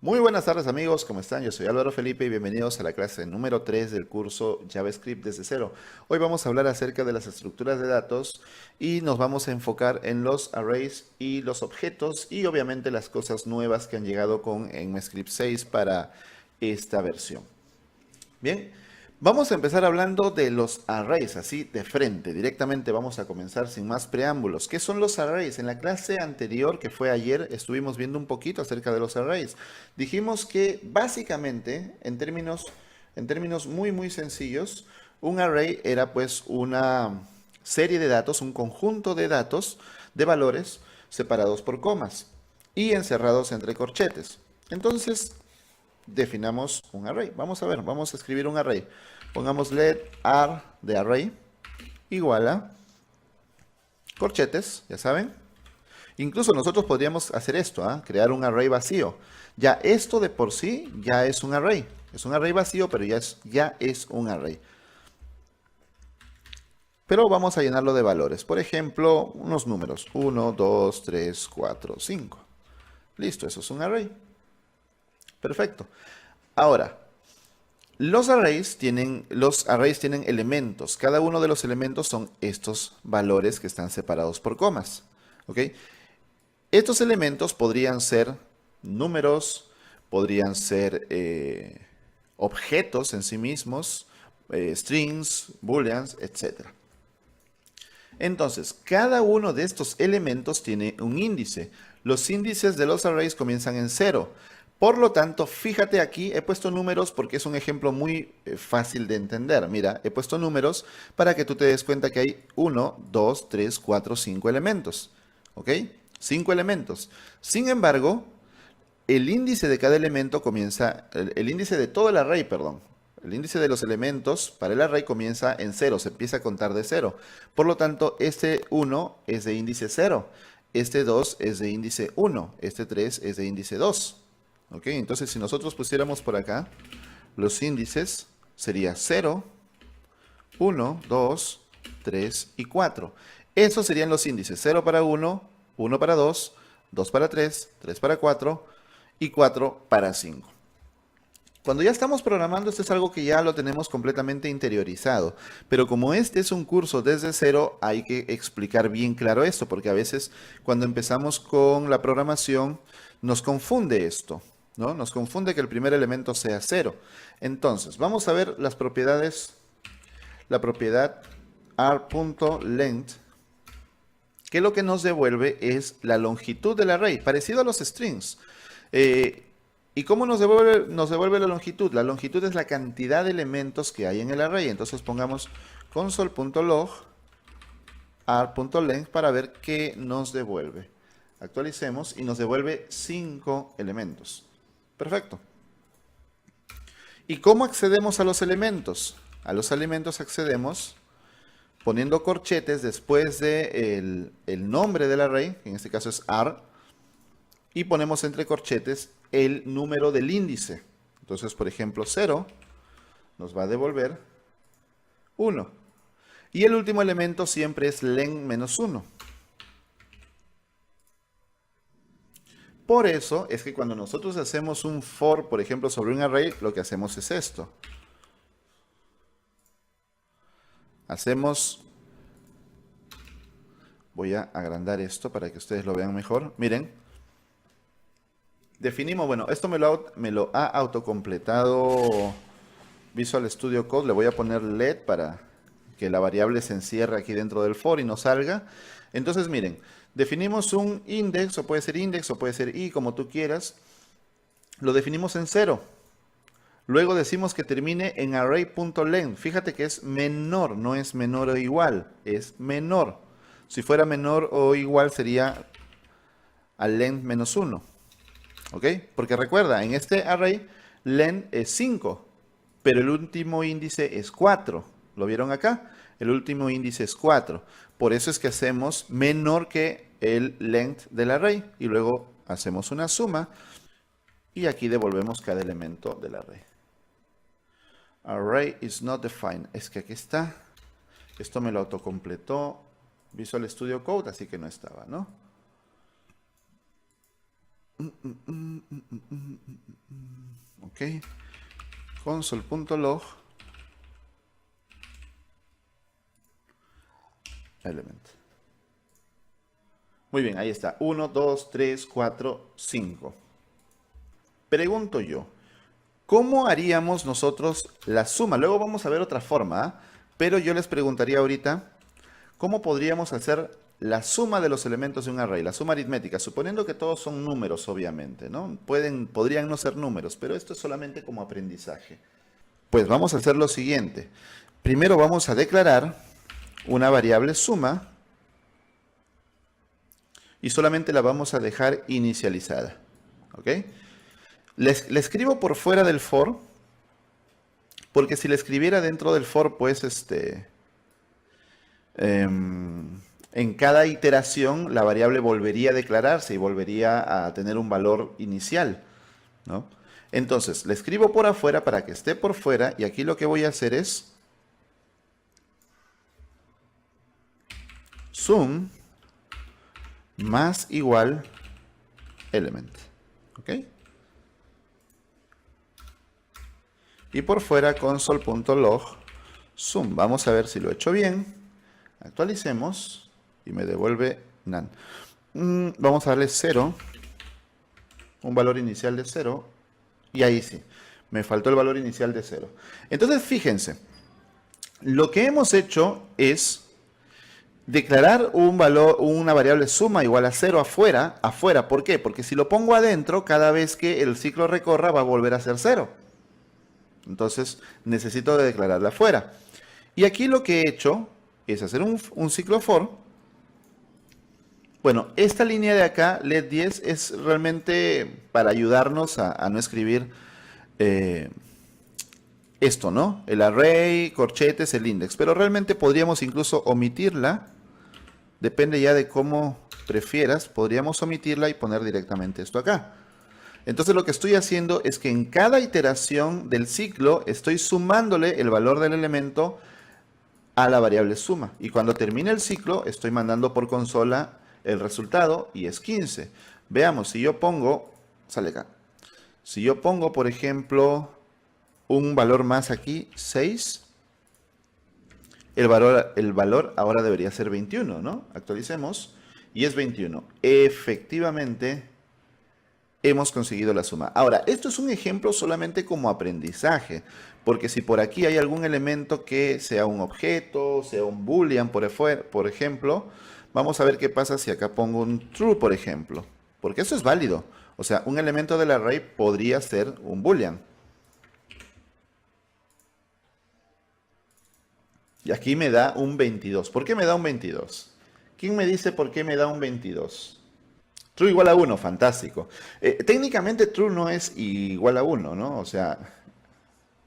Muy buenas tardes amigos, ¿cómo están? Yo soy Álvaro Felipe y bienvenidos a la clase número 3 del curso JavaScript desde cero. Hoy vamos a hablar acerca de las estructuras de datos y nos vamos a enfocar en los arrays y los objetos y obviamente las cosas nuevas que han llegado con ECMAScript 6 para esta versión. Bien, vamos a empezar hablando de los arrays, así de frente. Directamente vamos a comenzar sin más preámbulos. ¿Qué son los arrays? En la clase anterior, que fue ayer, estuvimos viendo un poquito acerca de los arrays. Dijimos que básicamente, en términos muy sencillos, un array era pues una serie de datos, un conjunto de datos, de valores, separados por comas y encerrados entre corchetes. Entonces, definamos un array. Vamos a ver, vamos a escribir un array. Pongamos let ar de array igual a corchetes, ya saben. Incluso nosotros podríamos hacer esto, crear un array vacío. Ya esto de por sí ya es un array. Es un array vacío, pero ya es un array. Pero vamos a llenarlo de valores. Por ejemplo, unos números. 1, 2, 3, 4, 5. Listo, eso es un array. Perfecto. Ahora, los arrays tienen elementos. Cada uno de los elementos son estos valores que están separados por comas. ¿Ok? Estos elementos podrían ser números, podrían ser objetos en sí mismos, strings, booleans, etc. Entonces, cada uno de estos elementos tiene un índice. Los índices de los arrays comienzan en 0. Por lo tanto, fíjate aquí, he puesto números porque es un ejemplo muy fácil de entender. Mira, he puesto números para que tú te des cuenta que hay 1, 2, 3, 4, 5 elementos. ¿Ok? 5 elementos. Sin embargo, el índice de cada elemento comienza, el índice de todo el array, perdón. El índice de los elementos para el array comienza en 0, se empieza a contar de 0. Por lo tanto, este 1 es de índice 0, este 2 es de índice 1, este 3 es de índice 2. ¿Ok? Entonces, si nosotros pusiéramos por acá los índices, sería 0, 1, 2, 3 y 4. Esos serían los índices. 0 para 1, 1 para 2, 2 para 3, 3 para 4 y 4 para 5. Cuando ya estamos programando, esto es algo que ya lo tenemos completamente interiorizado. Pero como este es un curso desde cero, hay que explicar bien claro esto, porque a veces cuando empezamos con la programación nos confunde esto, ¿no? Nos confunde que el primer elemento sea 0. Entonces, vamos a ver las propiedades, la propiedad ar.length, que lo que nos devuelve es la longitud del array, parecido a los strings. ¿Y cómo nos devuelve la longitud? La longitud es la cantidad de elementos que hay en el array. Entonces pongamos console.log ar.length para ver qué nos devuelve. Actualicemos y nos devuelve 5 elementos. Perfecto. ¿Y cómo accedemos a los elementos? A los elementos accedemos poniendo corchetes después de el nombre del array, que en este caso es ar, y ponemos entre corchetes el número del índice. Entonces, por ejemplo, 0 nos va a devolver 1. Y el último elemento siempre es len menos 1. Por eso es que cuando nosotros hacemos un for, por ejemplo, sobre un array, lo que hacemos es esto. Voy a agrandar esto para que ustedes lo vean mejor. Miren. Definimos, bueno, esto me lo ha autocompletado Visual Studio Code. Le voy a poner let para que la variable se encierre aquí dentro del for y no salga. Entonces, miren, definimos un index, o puede ser i, como tú quieras. Lo definimos en 0. Luego decimos que termine en array.length. Fíjate que es menor, no es menor o igual, es menor. Si fuera menor o igual sería al length menos 1. ¿Ok? Porque recuerda, en este array, len es 5, pero el último índice es 4. ¿Lo vieron acá? El último índice es 4. Por eso es que hacemos menor que el length del array. Y luego hacemos una suma. Y aquí devolvemos cada elemento del array. Array is not defined. Es que aquí está. Esto me lo autocompletó Visual Studio Code, así que no estaba, ¿no? Ok. Console.log element. Muy bien, ahí está. 1, 2, 3, 4, 5. Pregunto yo, ¿cómo haríamos nosotros la suma? Luego vamos a ver otra forma, ¿ah? Pero yo les preguntaría ahorita, ¿cómo podríamos hacer la suma de los elementos de un array? La suma aritmética, suponiendo que todos son números, obviamente, ¿no? Podrían no ser números, pero esto es solamente como aprendizaje. Pues vamos a hacer lo siguiente. Primero vamos a declarar una variable suma y solamente la vamos a dejar inicializada. ¿Ok? Le escribo por fuera del for, porque si le escribiera dentro del for, pues en cada iteración la variable volvería a declararse y volvería a tener un valor inicial, ¿no? Entonces, le escribo por afuera para que esté por fuera y aquí lo que voy a hacer es sum más igual element. ¿Ok? Y por fuera console.log sum. Vamos a ver si lo he hecho bien. Actualicemos y me devuelve none. Vamos a darle 0. Un valor inicial de 0. Y ahí sí. Me faltó el valor inicial de 0. Entonces, fíjense. Lo que hemos hecho es declarar una variable suma igual a 0 afuera. ¿Por qué? Porque si lo pongo adentro, cada vez que el ciclo recorra va a volver a ser 0. Entonces necesito declararla afuera. Y aquí lo que he hecho es hacer un ciclo for. Bueno, esta línea de acá, LED 10, es realmente para ayudarnos a no escribir esto, ¿no? El array, corchetes, el index. Pero realmente podríamos incluso omitirla. Depende ya de cómo prefieras. Podríamos omitirla y poner directamente esto acá. Entonces lo que estoy haciendo es que en cada iteración del ciclo estoy sumándole el valor del elemento a la variable suma. Y cuando termine el ciclo estoy mandando por consola el resultado y es 15. Veamos, si yo pongo, sale acá. Si yo pongo, por ejemplo, un valor más aquí, 6, el valor ahora debería ser 21, ¿no? Actualicemos y es 21. Efectivamente, hemos conseguido la suma. Ahora, esto es un ejemplo solamente como aprendizaje, porque si por aquí hay algún elemento que sea un objeto, sea un boolean, por ejemplo, vamos a ver qué pasa si acá pongo un true, por ejemplo, porque eso es válido. O sea, un elemento del array podría ser un boolean. Y aquí me da un 22. ¿Por qué me da un 22? ¿Quién me dice por qué me da un 22? True igual a 1, fantástico. Técnicamente true no es igual a 1, ¿no? O sea,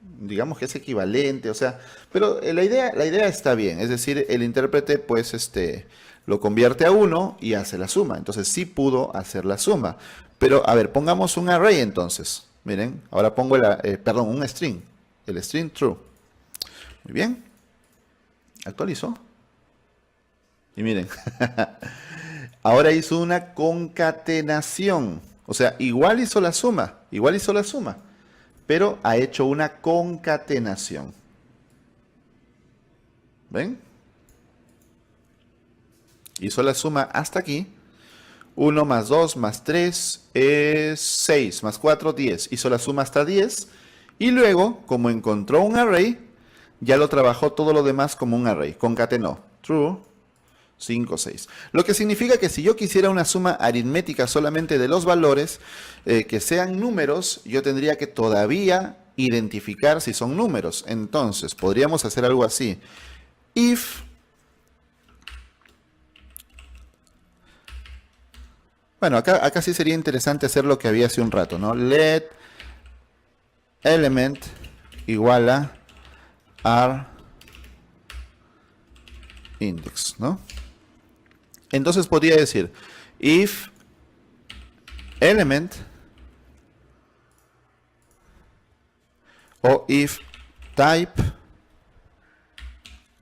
digamos que es equivalente, o sea, pero la idea está bien. Es decir, el intérprete pues lo convierte a 1 y hace la suma. Entonces sí pudo hacer la suma. Pero a ver, pongamos un array entonces. Miren, ahora pongo un string. El string true. Muy bien. Actualizó. Y miren, ahora hizo una concatenación. O sea, igual hizo la suma, pero ha hecho una concatenación. ¿Ven? Hizo la suma hasta aquí. 1 más 2 más 3 es 6, más 4, 10. Hizo la suma hasta 10. Y luego, como encontró un array, ya lo trabajó todo lo demás como un array. Concatenó. True. 5, 6. Lo que significa que si yo quisiera una suma aritmética solamente de los valores que sean números, yo tendría que todavía identificar si son números. Entonces, podríamos hacer algo así. If, bueno, acá sí sería interesante hacer lo que había hace un rato, ¿no? Let element igual a r index, ¿no? Entonces podría decir, if element o if type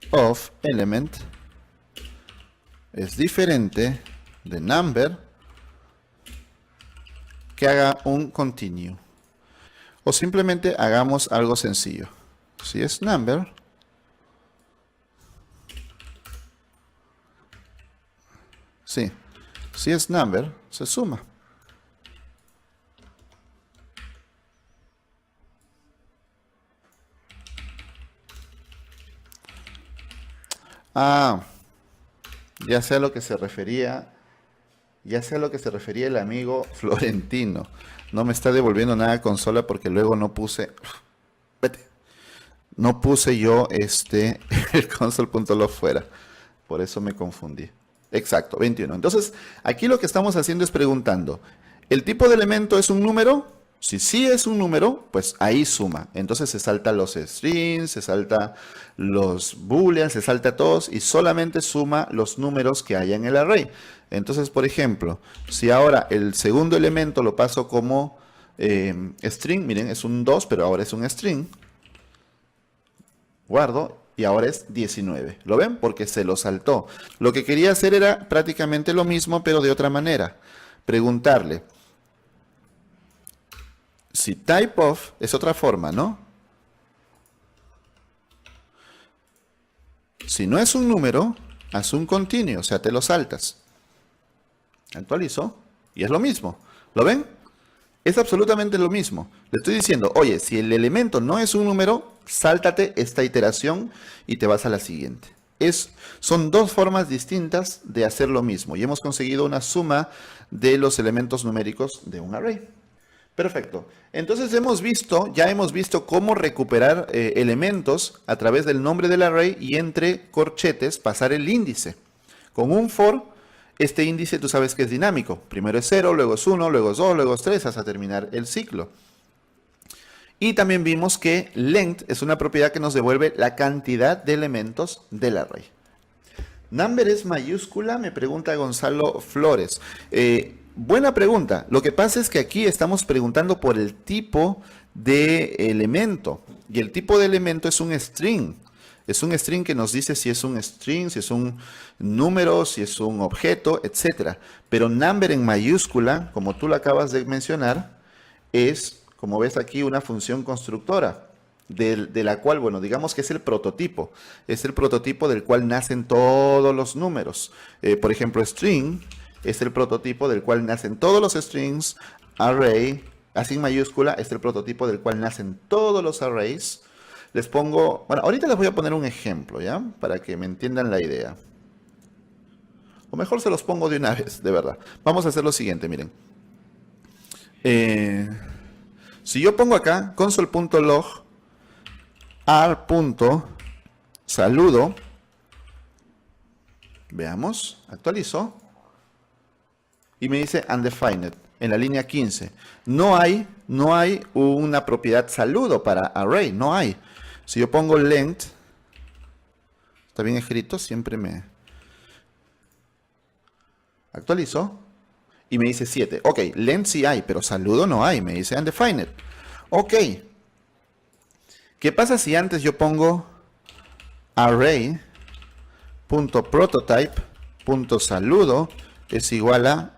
of element es diferente de number, que haga un continue. O simplemente hagamos algo sencillo. Si es number, sí, si es number, se suma. Ah, ya sé a lo que se refería. Ya sé a lo que se refería el amigo Florentino. No me está devolviendo nada a consola porque luego no puse. Vete. No puse yo el console.log fuera. Por eso me confundí. Exacto, 21. Entonces, aquí lo que estamos haciendo es preguntando, ¿el tipo de elemento es un número? Si sí es un número, pues ahí suma. Entonces se salta los strings, se salta los booleans, se salta todos y solamente suma los números que haya en el array. Entonces, por ejemplo, si ahora el segundo elemento lo paso como string, miren, es un 2, pero ahora es un string. Guardo y ahora es 19. ¿Lo ven? Porque se lo saltó. Lo que quería hacer era prácticamente lo mismo, pero de otra manera. Preguntarle si type of es otra forma, ¿no? Si no es un número, haz un continuo, o sea, te lo saltas. Actualizo y es lo mismo. ¿Lo ven? Es absolutamente lo mismo. Le estoy diciendo, oye, si el elemento no es un número, sáltate esta iteración y te vas a la siguiente. Son dos formas distintas de hacer lo mismo y hemos conseguido una suma de los elementos numéricos de un array. Perfecto. Entonces ya hemos visto cómo recuperar elementos a través del nombre del array y entre corchetes pasar el índice. Con un for, este índice tú sabes que es dinámico. Primero es 0, luego es 1, luego es 2, luego es 3, hasta terminar el ciclo. Y también vimos que length es una propiedad que nos devuelve la cantidad de elementos del array. Number es mayúscula, me pregunta Gonzalo Flores. Buena pregunta. Lo que pasa es que aquí estamos preguntando por el tipo de elemento. Y el tipo de elemento es un string. Es un string que nos dice si es un string, si es un número, si es un objeto, etc. Pero number en mayúscula, como tú lo acabas de mencionar, es, como ves aquí, una función constructora. De la cual, bueno, digamos que es el prototipo. Es el prototipo del cual nacen todos los números. Por ejemplo, string es el prototipo del cual nacen todos los strings. Array, así en mayúscula, es el prototipo del cual nacen todos los arrays. Les pongo, bueno, ahorita les voy a poner un ejemplo, ¿ya? Para que me entiendan la idea. O mejor se los pongo de una vez, de verdad. Vamos a hacer lo siguiente, miren. Si yo pongo acá console.log r.saludo, veamos, actualizo, y me dice undefined, en la línea 15. No hay una propiedad saludo para array, no hay. Si yo pongo length, está bien escrito, siempre me actualizo, y me dice 7. Ok, length sí hay, pero saludo no hay, me dice undefined. Ok. ¿Qué pasa si antes yo pongo array.prototype.saludo es igual a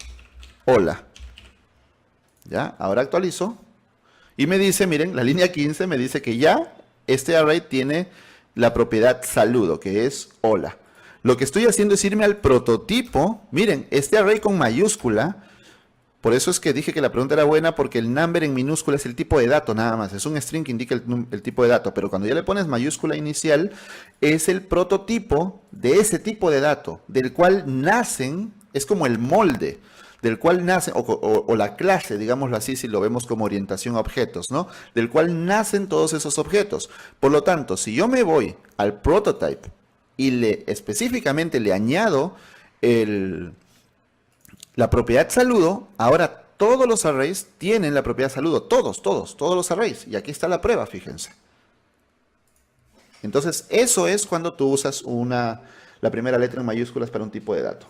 hola? ¿Ya? Ahora actualizo. Y me dice, miren, la línea 15 me dice que ya este array tiene la propiedad saludo, que es hola. Lo que estoy haciendo es irme al prototipo. Miren, este array con mayúscula. Por eso es que dije que la pregunta era buena, porque el number en minúscula es el tipo de dato nada más. Es un string que indica el tipo de dato. Pero cuando ya le pones mayúscula inicial, es el prototipo de ese tipo de dato, del cual nacen, es como el molde, del cual nacen, o la clase, digámoslo así, si lo vemos como orientación a objetos, ¿no? Del cual nacen todos esos objetos. Por lo tanto, si yo me voy al prototype y específicamente le añado la propiedad saludo, ahora todos los arrays tienen la propiedad saludo. Todos los arrays. Y aquí está la prueba, fíjense. Entonces, eso es cuando tú usas la primera letra en mayúsculas para un tipo de dato.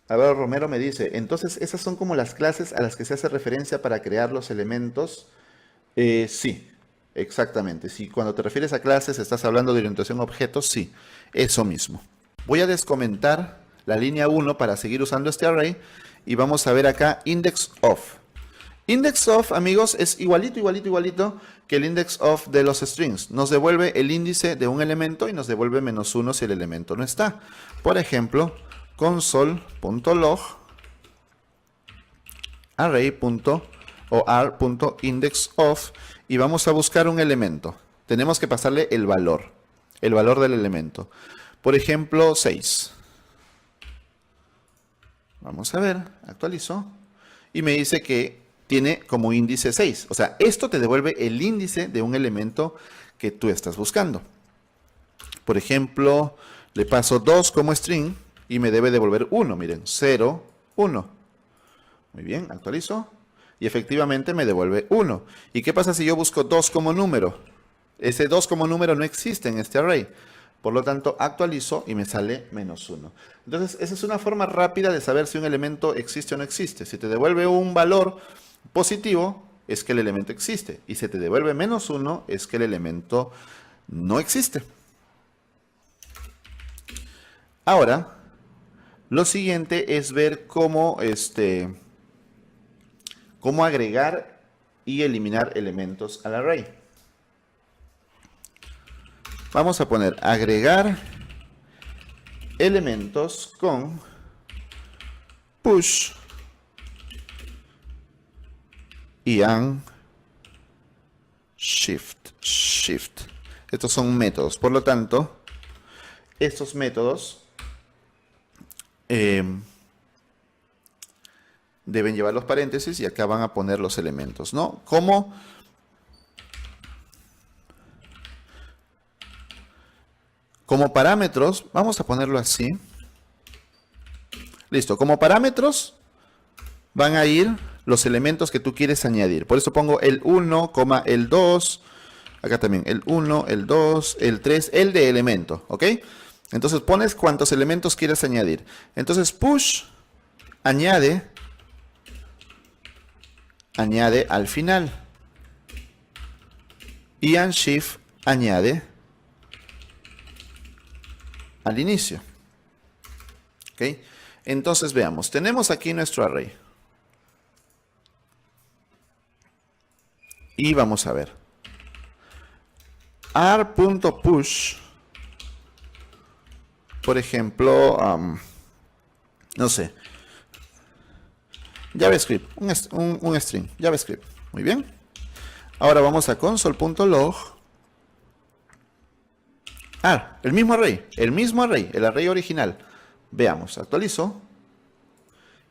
Álvaro Romero me dice, entonces, ¿esas son como las clases a las que se hace referencia para crear los elementos? Sí, exactamente. Si cuando te refieres a clases estás hablando de orientación a objetos, sí, eso mismo. Voy a descomentar la línea 1 para seguir usando este array y vamos a ver acá index of. Index of, amigos, es igualito que el index of de los strings. Nos devuelve el índice de un elemento y nos devuelve -1 si el elemento no está. Por ejemplo, console.log array.index_of y vamos a buscar un elemento. Tenemos que pasarle el valor del elemento. Por ejemplo, 6. Vamos a ver, actualizo. Y me dice que tiene como índice 6. O sea, esto te devuelve el índice de un elemento que tú estás buscando. Por ejemplo, le paso 2 como string y me debe devolver 1. Miren, 0, 1. Muy bien, actualizo. Y efectivamente me devuelve 1. ¿Y qué pasa si yo busco 2 como número? Ese 2 como número no existe en este array. Por lo tanto, actualizo y me sale -1. Entonces, esa es una forma rápida de saber si un elemento existe o no existe. Si te devuelve un valor positivo, es que el elemento existe. Y si te devuelve -1, es que el elemento no existe. Ahora, lo siguiente es ver cómo agregar y eliminar elementos al array. Vamos a poner agregar elementos con push y shift. Estos son métodos. Por lo tanto, estos métodos deben llevar los paréntesis y acá van a poner los elementos, ¿no? Como parámetros, vamos a ponerlo así. Listo, como parámetros van a ir los elementos que tú quieres añadir. Por eso pongo el 1, el 2, acá también el 1, el 2, el 3, el de elemento, ¿ok? Entonces pones cuántos elementos quieres añadir. Entonces push añade al final. Y unshift añade al inicio. ¿Ok? Entonces veamos, tenemos aquí nuestro array. Y vamos a ver. ar.push, por ejemplo, no sé, JavaScript, un string, JavaScript. Muy bien. Ahora vamos a console.log. El mismo array, el array original. Veamos, actualizo.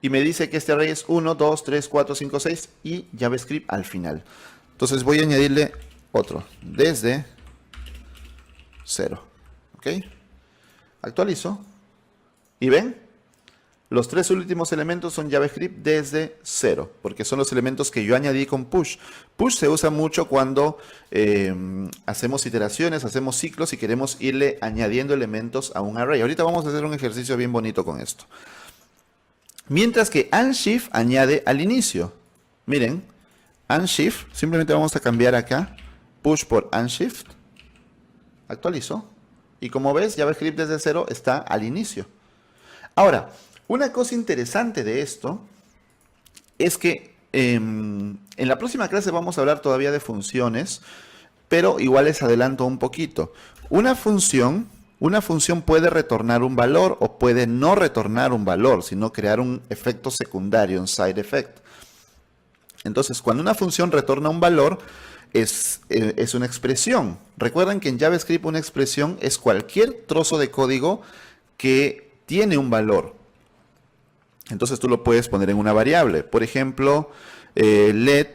Y me dice que este array es 1, 2, 3, 4, 5, 6 y JavaScript al final. Entonces voy a añadirle otro, desde 0. ¿Ok? Actualizo. ¿Y ven? Los tres últimos elementos son JavaScript desde 0, porque son los elementos que yo añadí con push. Push se usa mucho cuando hacemos iteraciones, hacemos ciclos y queremos irle añadiendo elementos a un array. Ahorita vamos a hacer un ejercicio bien bonito con esto. Mientras que unshift añade al inicio. Miren, unshift, simplemente vamos a cambiar acá, push por unshift. Actualizo. Y como ves, JavaScript desde 0 está al inicio. Ahora, una cosa interesante de esto es que en la próxima clase vamos a hablar todavía de funciones, pero igual les adelanto un poquito. Una función puede retornar un valor o puede no retornar un valor, sino crear un efecto secundario, un side effect. Entonces, cuando una función retorna un valor, es una expresión. Recuerden que en JavaScript una expresión es cualquier trozo de código que tiene un valor. Entonces tú lo puedes poner en una variable. Por ejemplo, let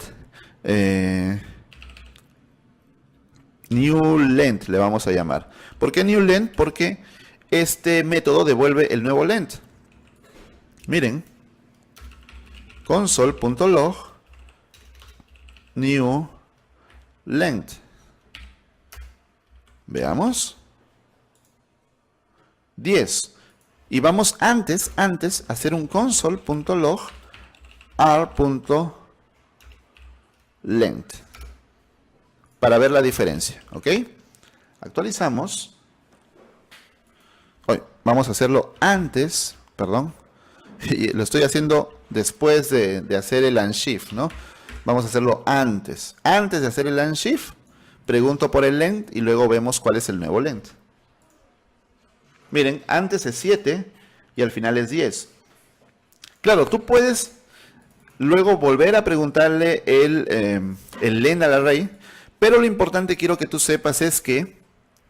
new length le vamos a llamar. ¿Por qué new length? Porque este método devuelve el nuevo length. Miren, console.log new length. Veamos. 10. Y vamos antes a hacer un console.log r.length para ver la diferencia, ¿ok? Actualizamos. Hoy vamos a hacerlo antes, perdón, y lo estoy haciendo después de hacer el unshift, ¿no? Vamos a hacerlo antes. Antes de hacer el unshift, pregunto por el length y luego vemos cuál es el nuevo length. Miren, antes es 7 y al final es 10. Claro, tú puedes luego volver a preguntarle el length al array, pero lo importante quiero que tú sepas es que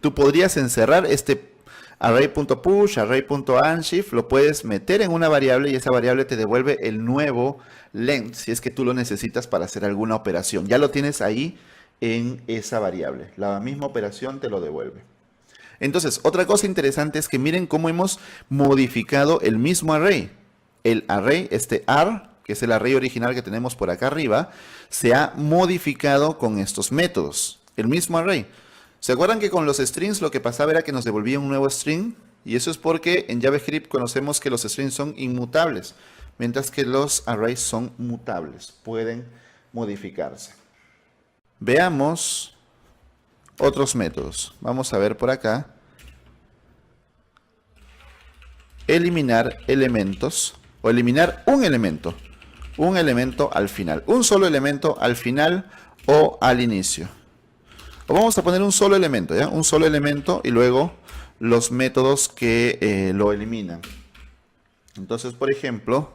tú podrías encerrar este array.push, array.unshift, lo puedes meter en una variable y esa variable te devuelve el nuevo length si es que tú lo necesitas para hacer alguna operación. Ya lo tienes ahí en esa variable. La misma operación te lo devuelve. Entonces, otra cosa interesante es que miren cómo hemos modificado el mismo array. El array, este AR, que es el array original que tenemos por acá arriba, se ha modificado con estos métodos. El mismo array. ¿Se acuerdan que con los strings lo que pasaba era que nos devolvía un nuevo string? Y eso es porque en JavaScript conocemos que los strings son inmutables, mientras que los arrays son mutables, pueden modificarse. Veamos otros métodos. Vamos a ver por acá. Eliminar elementos o eliminar un elemento al final. Un solo elemento al final o al inicio. O vamos a poner un solo elemento, ¿ya? Un solo elemento y luego los métodos que lo eliminan. Entonces, por ejemplo,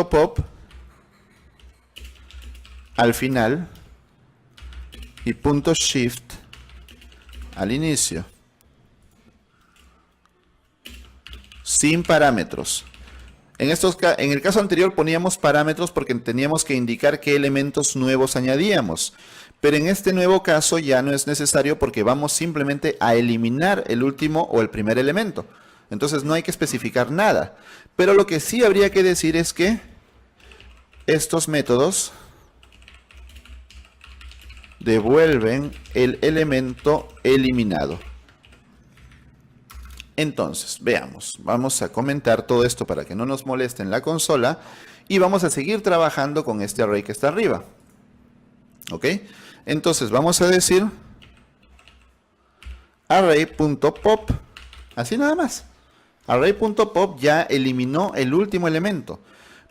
.pop al final y .shift al inicio. Sin parámetros. En el caso anterior poníamos parámetros porque teníamos que indicar qué elementos nuevos añadíamos. Pero en este nuevo caso ya no es necesario porque vamos simplemente a eliminar el último o el primer elemento. Entonces no hay que especificar nada. Pero lo que sí habría que decir es que estos métodos devuelven el elemento eliminado. Entonces, veamos. Vamos a comentar todo esto para que no nos moleste en la consola. Y vamos a seguir trabajando con este array que está arriba. ¿Ok? Entonces, vamos a decir array.pop. Así nada más. Array.pop ya eliminó el último elemento.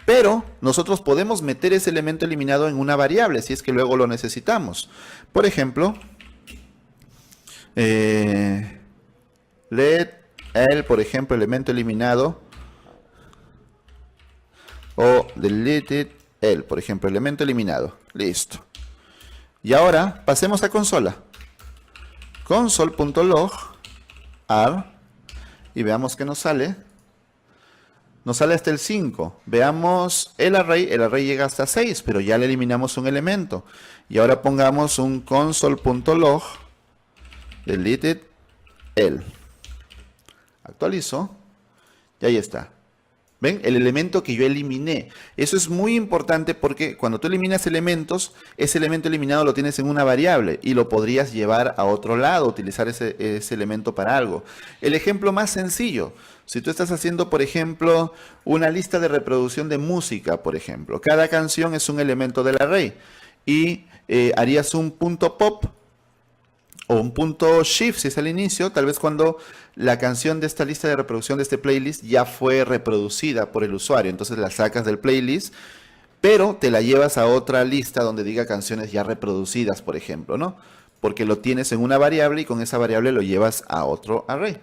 Pero nosotros podemos meter ese elemento eliminado en una variable si es que luego lo necesitamos. Por ejemplo, let el, por ejemplo, elemento eliminado o deleted el, por ejemplo, elemento eliminado. Listo. Y ahora pasemos a consola. Console.log ar y veamos qué nos sale. Nos sale hasta el 5. Veamos el array llega hasta 6, pero ya le eliminamos un elemento. Y ahora pongamos un console.log deleted el. Actualizo. Y ahí está. ¿Ven? El elemento que yo eliminé. Eso es muy importante porque cuando tú eliminas elementos, ese elemento eliminado lo tienes en una variable y lo podrías llevar a otro lado, utilizar ese elemento para algo. El ejemplo más sencillo. Si tú estás haciendo, por ejemplo, una lista de reproducción de música, por ejemplo. Cada canción es un elemento del array. Y harías un .pop o un .shift si es al inicio, tal vez cuando la canción de esta lista de reproducción de este playlist ya fue reproducida por el usuario. Entonces la sacas del playlist, pero te la llevas a otra lista donde diga canciones ya reproducidas, por ejemplo, ¿no? Porque lo tienes en una variable y con esa variable lo llevas a otro array.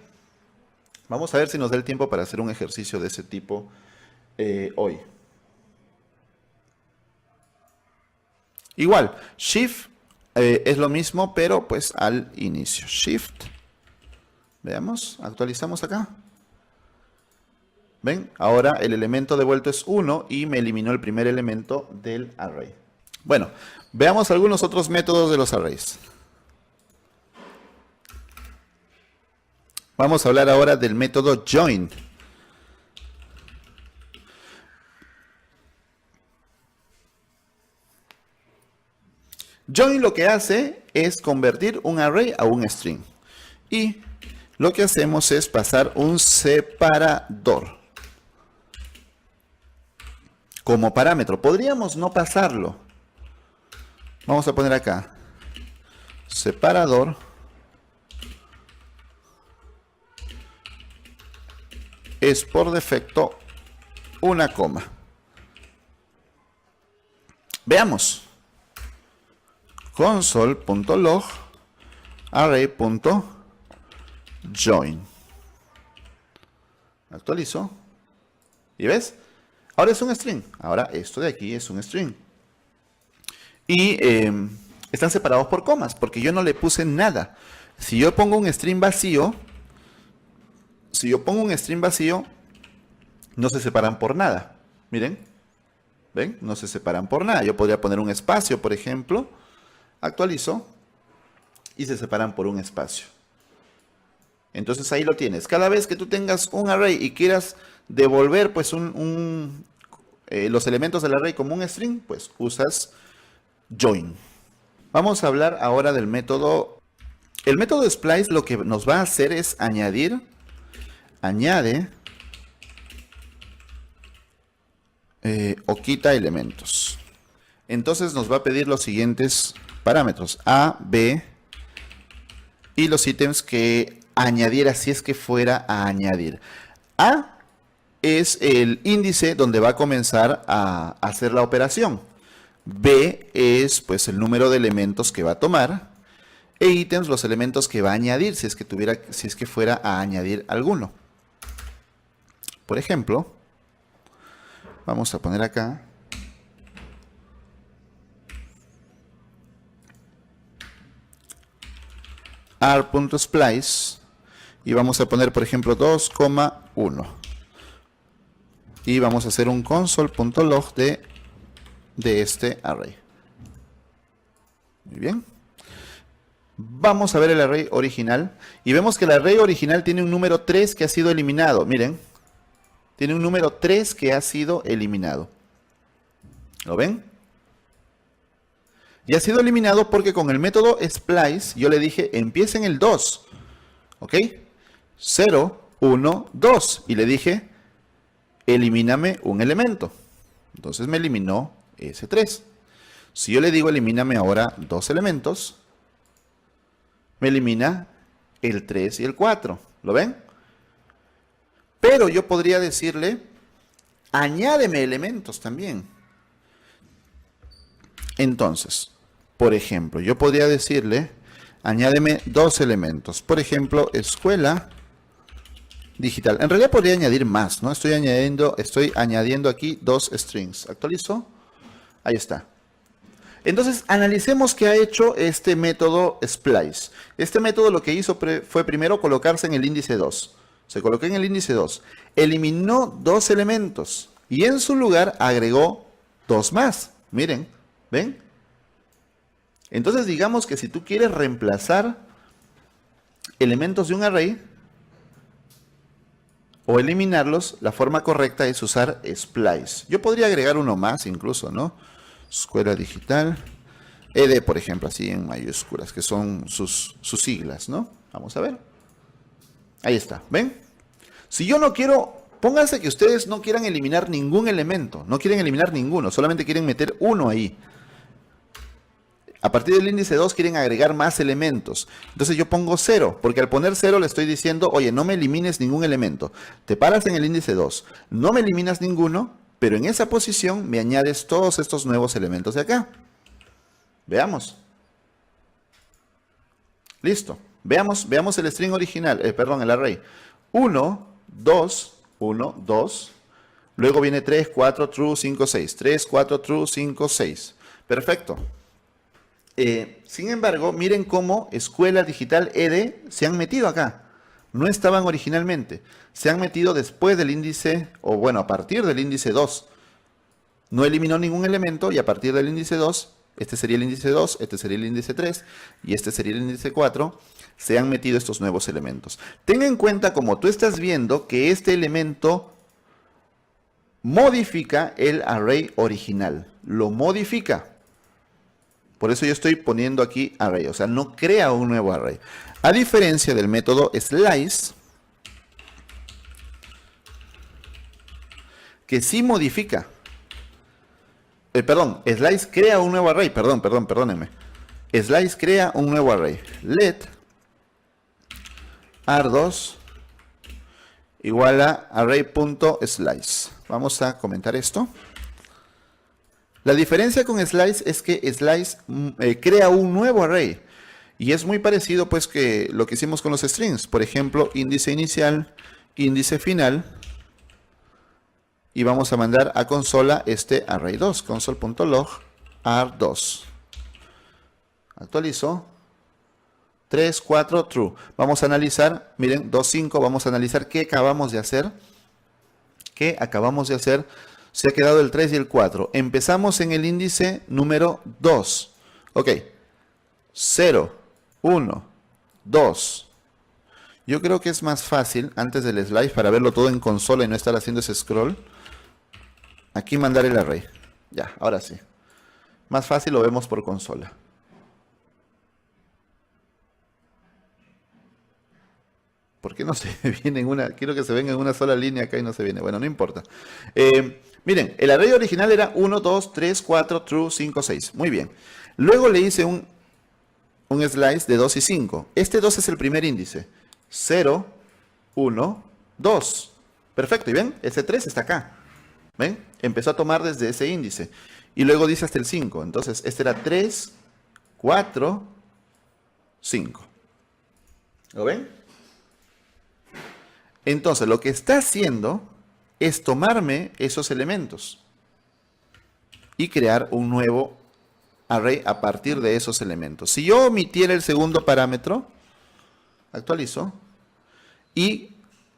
Vamos a ver si nos da el tiempo para hacer un ejercicio de ese tipo hoy. Igual, shift es lo mismo, pero pues al inicio. Shift. Veamos, actualizamos acá. ¿Ven? Ahora el elemento devuelto es 1 y me eliminó el primer elemento del array. Bueno, veamos algunos otros métodos de los arrays. Vamos a hablar ahora del método join. Join lo que hace es convertir un array a un string. Y lo que hacemos es pasar un separador como parámetro. Podríamos no pasarlo. Vamos a poner acá. Separador. Es por defecto una coma. Veamos. Console.log array.join. Actualizo. ¿Y ves? Ahora es un string. Ahora esto de aquí es un string. Y están separados por comas, porque yo no le puse nada. Si yo pongo un string vacío, no se separan por nada. Miren. ¿Ven? No se separan por nada. Yo podría poner un espacio, por ejemplo. Actualizo. Y se separan por un espacio. Entonces ahí lo tienes. Cada vez que tú tengas un array y quieras devolver pues los elementos del array como un string, pues usas join. Vamos a hablar ahora del método. El método splice lo que nos va a hacer es añade o quita elementos. Entonces nos va a pedir los siguientes parámetros: A, B y los ítems que añadiera si es que fuera a añadir. A es el índice donde va a comenzar a hacer la operación. B es pues el número de elementos que va a tomar. E ítems, los elementos que va a añadir si es que fuera a añadir alguno. Por ejemplo, vamos a poner acá r.splice y vamos a poner, por ejemplo, 2,1 y vamos a hacer un console.log de este array. Muy bien. Vamos a ver el array original y vemos que el array original tiene un número 3 que ha sido eliminado. Miren, tiene un número 3 que ha sido eliminado. ¿Lo ven? Y ha sido eliminado porque con el método splice yo le dije empieza en el 2. ¿Ok? 0, 1, 2. Y le dije elimíname un elemento. Entonces me eliminó ese 3. Si yo le digo elimíname ahora dos elementos, me elimina el 3 y el 4. ¿Lo ven? Pero yo podría decirle añádeme elementos también. Entonces, por ejemplo, yo podría decirle añádeme dos elementos. Por ejemplo, escuela digital. En realidad podría añadir más, ¿no? Estoy añadiendo aquí dos strings. Actualizo. Ahí está. Entonces, analicemos qué ha hecho este método splice. Este método lo que hizo fue primero colocarse en el índice 2. Se colocó en el índice 2. Eliminó dos elementos y en su lugar agregó dos más. Miren, ¿ven? Entonces, digamos que si tú quieres reemplazar elementos de un array o eliminarlos, la forma correcta es usar splice. Yo podría agregar uno más incluso, ¿no? Escuela digital, ED, por ejemplo, así en mayúsculas, que son sus siglas, ¿no? Vamos a ver. Ahí está, ¿ven? Si yo no quiero, pónganse que ustedes no quieran eliminar ningún elemento, no quieren eliminar ninguno, solamente quieren meter uno ahí. A partir del índice 2 quieren agregar más elementos. Entonces yo pongo 0, porque al poner 0 le estoy diciendo, oye, no me elimines ningún elemento. Te paras en el índice 2, no me eliminas ninguno, pero en esa posición me añades todos estos nuevos elementos de acá. Veamos. Listo. Veamos el string original, el array. 1, 2, 1, 2. Luego viene 3, 4, true, 5, 6. 3, 4, true, 5, 6. Perfecto. Sin embargo, miren cómo escuela digital ED se han metido acá. No estaban originalmente. Se han metido después del índice, o bueno, a partir del índice 2. No eliminó ningún elemento y a partir del índice 2, este sería el índice 2, este sería el índice 3 y este sería el índice 4, se han metido estos nuevos elementos. Ten en cuenta, como tú estás viendo, que este elemento modifica el array original. Lo modifica. Por eso yo estoy poniendo aquí array, o sea, no crea un nuevo array. A diferencia del método slice, que sí modifica. Slice crea un nuevo array, perdónenme. Slice crea un nuevo array. Let ar2 igual a array.slice. Vamos a comentar esto. La diferencia con Slice es que Slice crea un nuevo array. Y es muy parecido pues que lo que hicimos con los strings. Por ejemplo, índice inicial, índice final. Y vamos a mandar a consola este array2. Console.log ar2. Actualizo. 3, 4, true. Vamos a analizar, miren, 2, 5. Vamos a analizar qué acabamos de hacer. ¿Qué acabamos de hacer? Se ha quedado el 3 y el 4. Empezamos en el índice número 2. Ok. 0, 1, 2. Yo creo que es más fácil, antes del slide, para verlo todo en consola y no estar haciendo ese scroll, aquí mandar el array. Ya, ahora sí. Más fácil lo vemos por consola. ¿Por qué no se viene en una? Quiero que se venga en una sola línea acá y no se viene. Bueno, no importa. Miren, el array original era 1, 2, 3, 4, true, 5, 6. Muy bien. Luego le hice un slice de 2 y 5. Este 2 es el primer índice. 0, 1, 2. Perfecto. ¿Y ven? Ese 3 está acá. ¿Ven? Empezó a tomar desde ese índice. Y luego dice hasta el 5. Entonces, este era 3, 4, 5. ¿Lo ven? Entonces, lo que está haciendo es tomarme esos elementos y crear un nuevo array a partir de esos elementos. Si yo omitiera el segundo parámetro, actualizo, y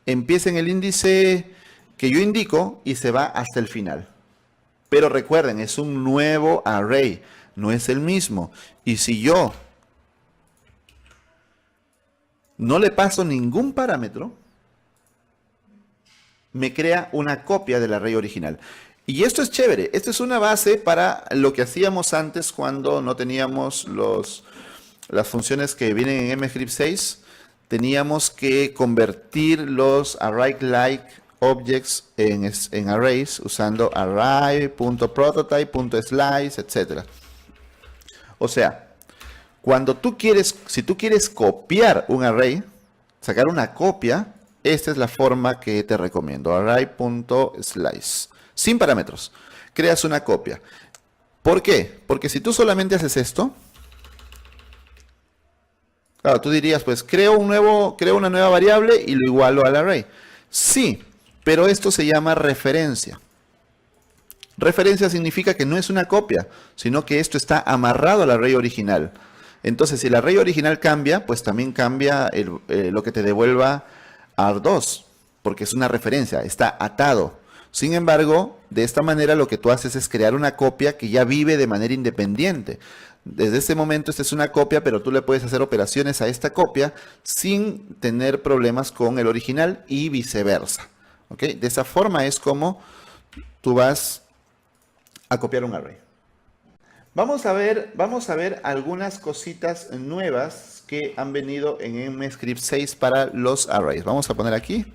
empieza en el índice que yo indico y se va hasta el final. Pero recuerden, es un nuevo array, no es el mismo. Y si yo no le paso ningún parámetro, me crea una copia del array original. Y esto es chévere. Esto es una base para lo que hacíamos antes cuando no teníamos las funciones que vienen en MScript 6. Teníamos que convertir los array-like objects en arrays usando array.prototype.slice, etc. O sea, si tú quieres copiar un array, sacar una copia, esta es la forma que te recomiendo, array.slice, sin parámetros. Creas una copia. ¿Por qué? Porque si tú solamente haces esto, claro, tú dirías, pues creo una nueva variable y lo igualo al array. Sí, pero esto se llama referencia. Referencia significa que no es una copia, sino que esto está amarrado al array original. Entonces, si el array original cambia, pues también cambia lo que te devuelva AR2, porque es una referencia, está atado. Sin embargo, de esta manera lo que tú haces es crear una copia que ya vive de manera independiente. Desde este momento esta es una copia, pero tú le puedes hacer operaciones a esta copia sin tener problemas con el original y viceversa. ¿Ok? De esa forma es como tú vas a copiar un array. Vamos a ver algunas cositas nuevas que han venido en MScript 6 para los arrays. Vamos a poner aquí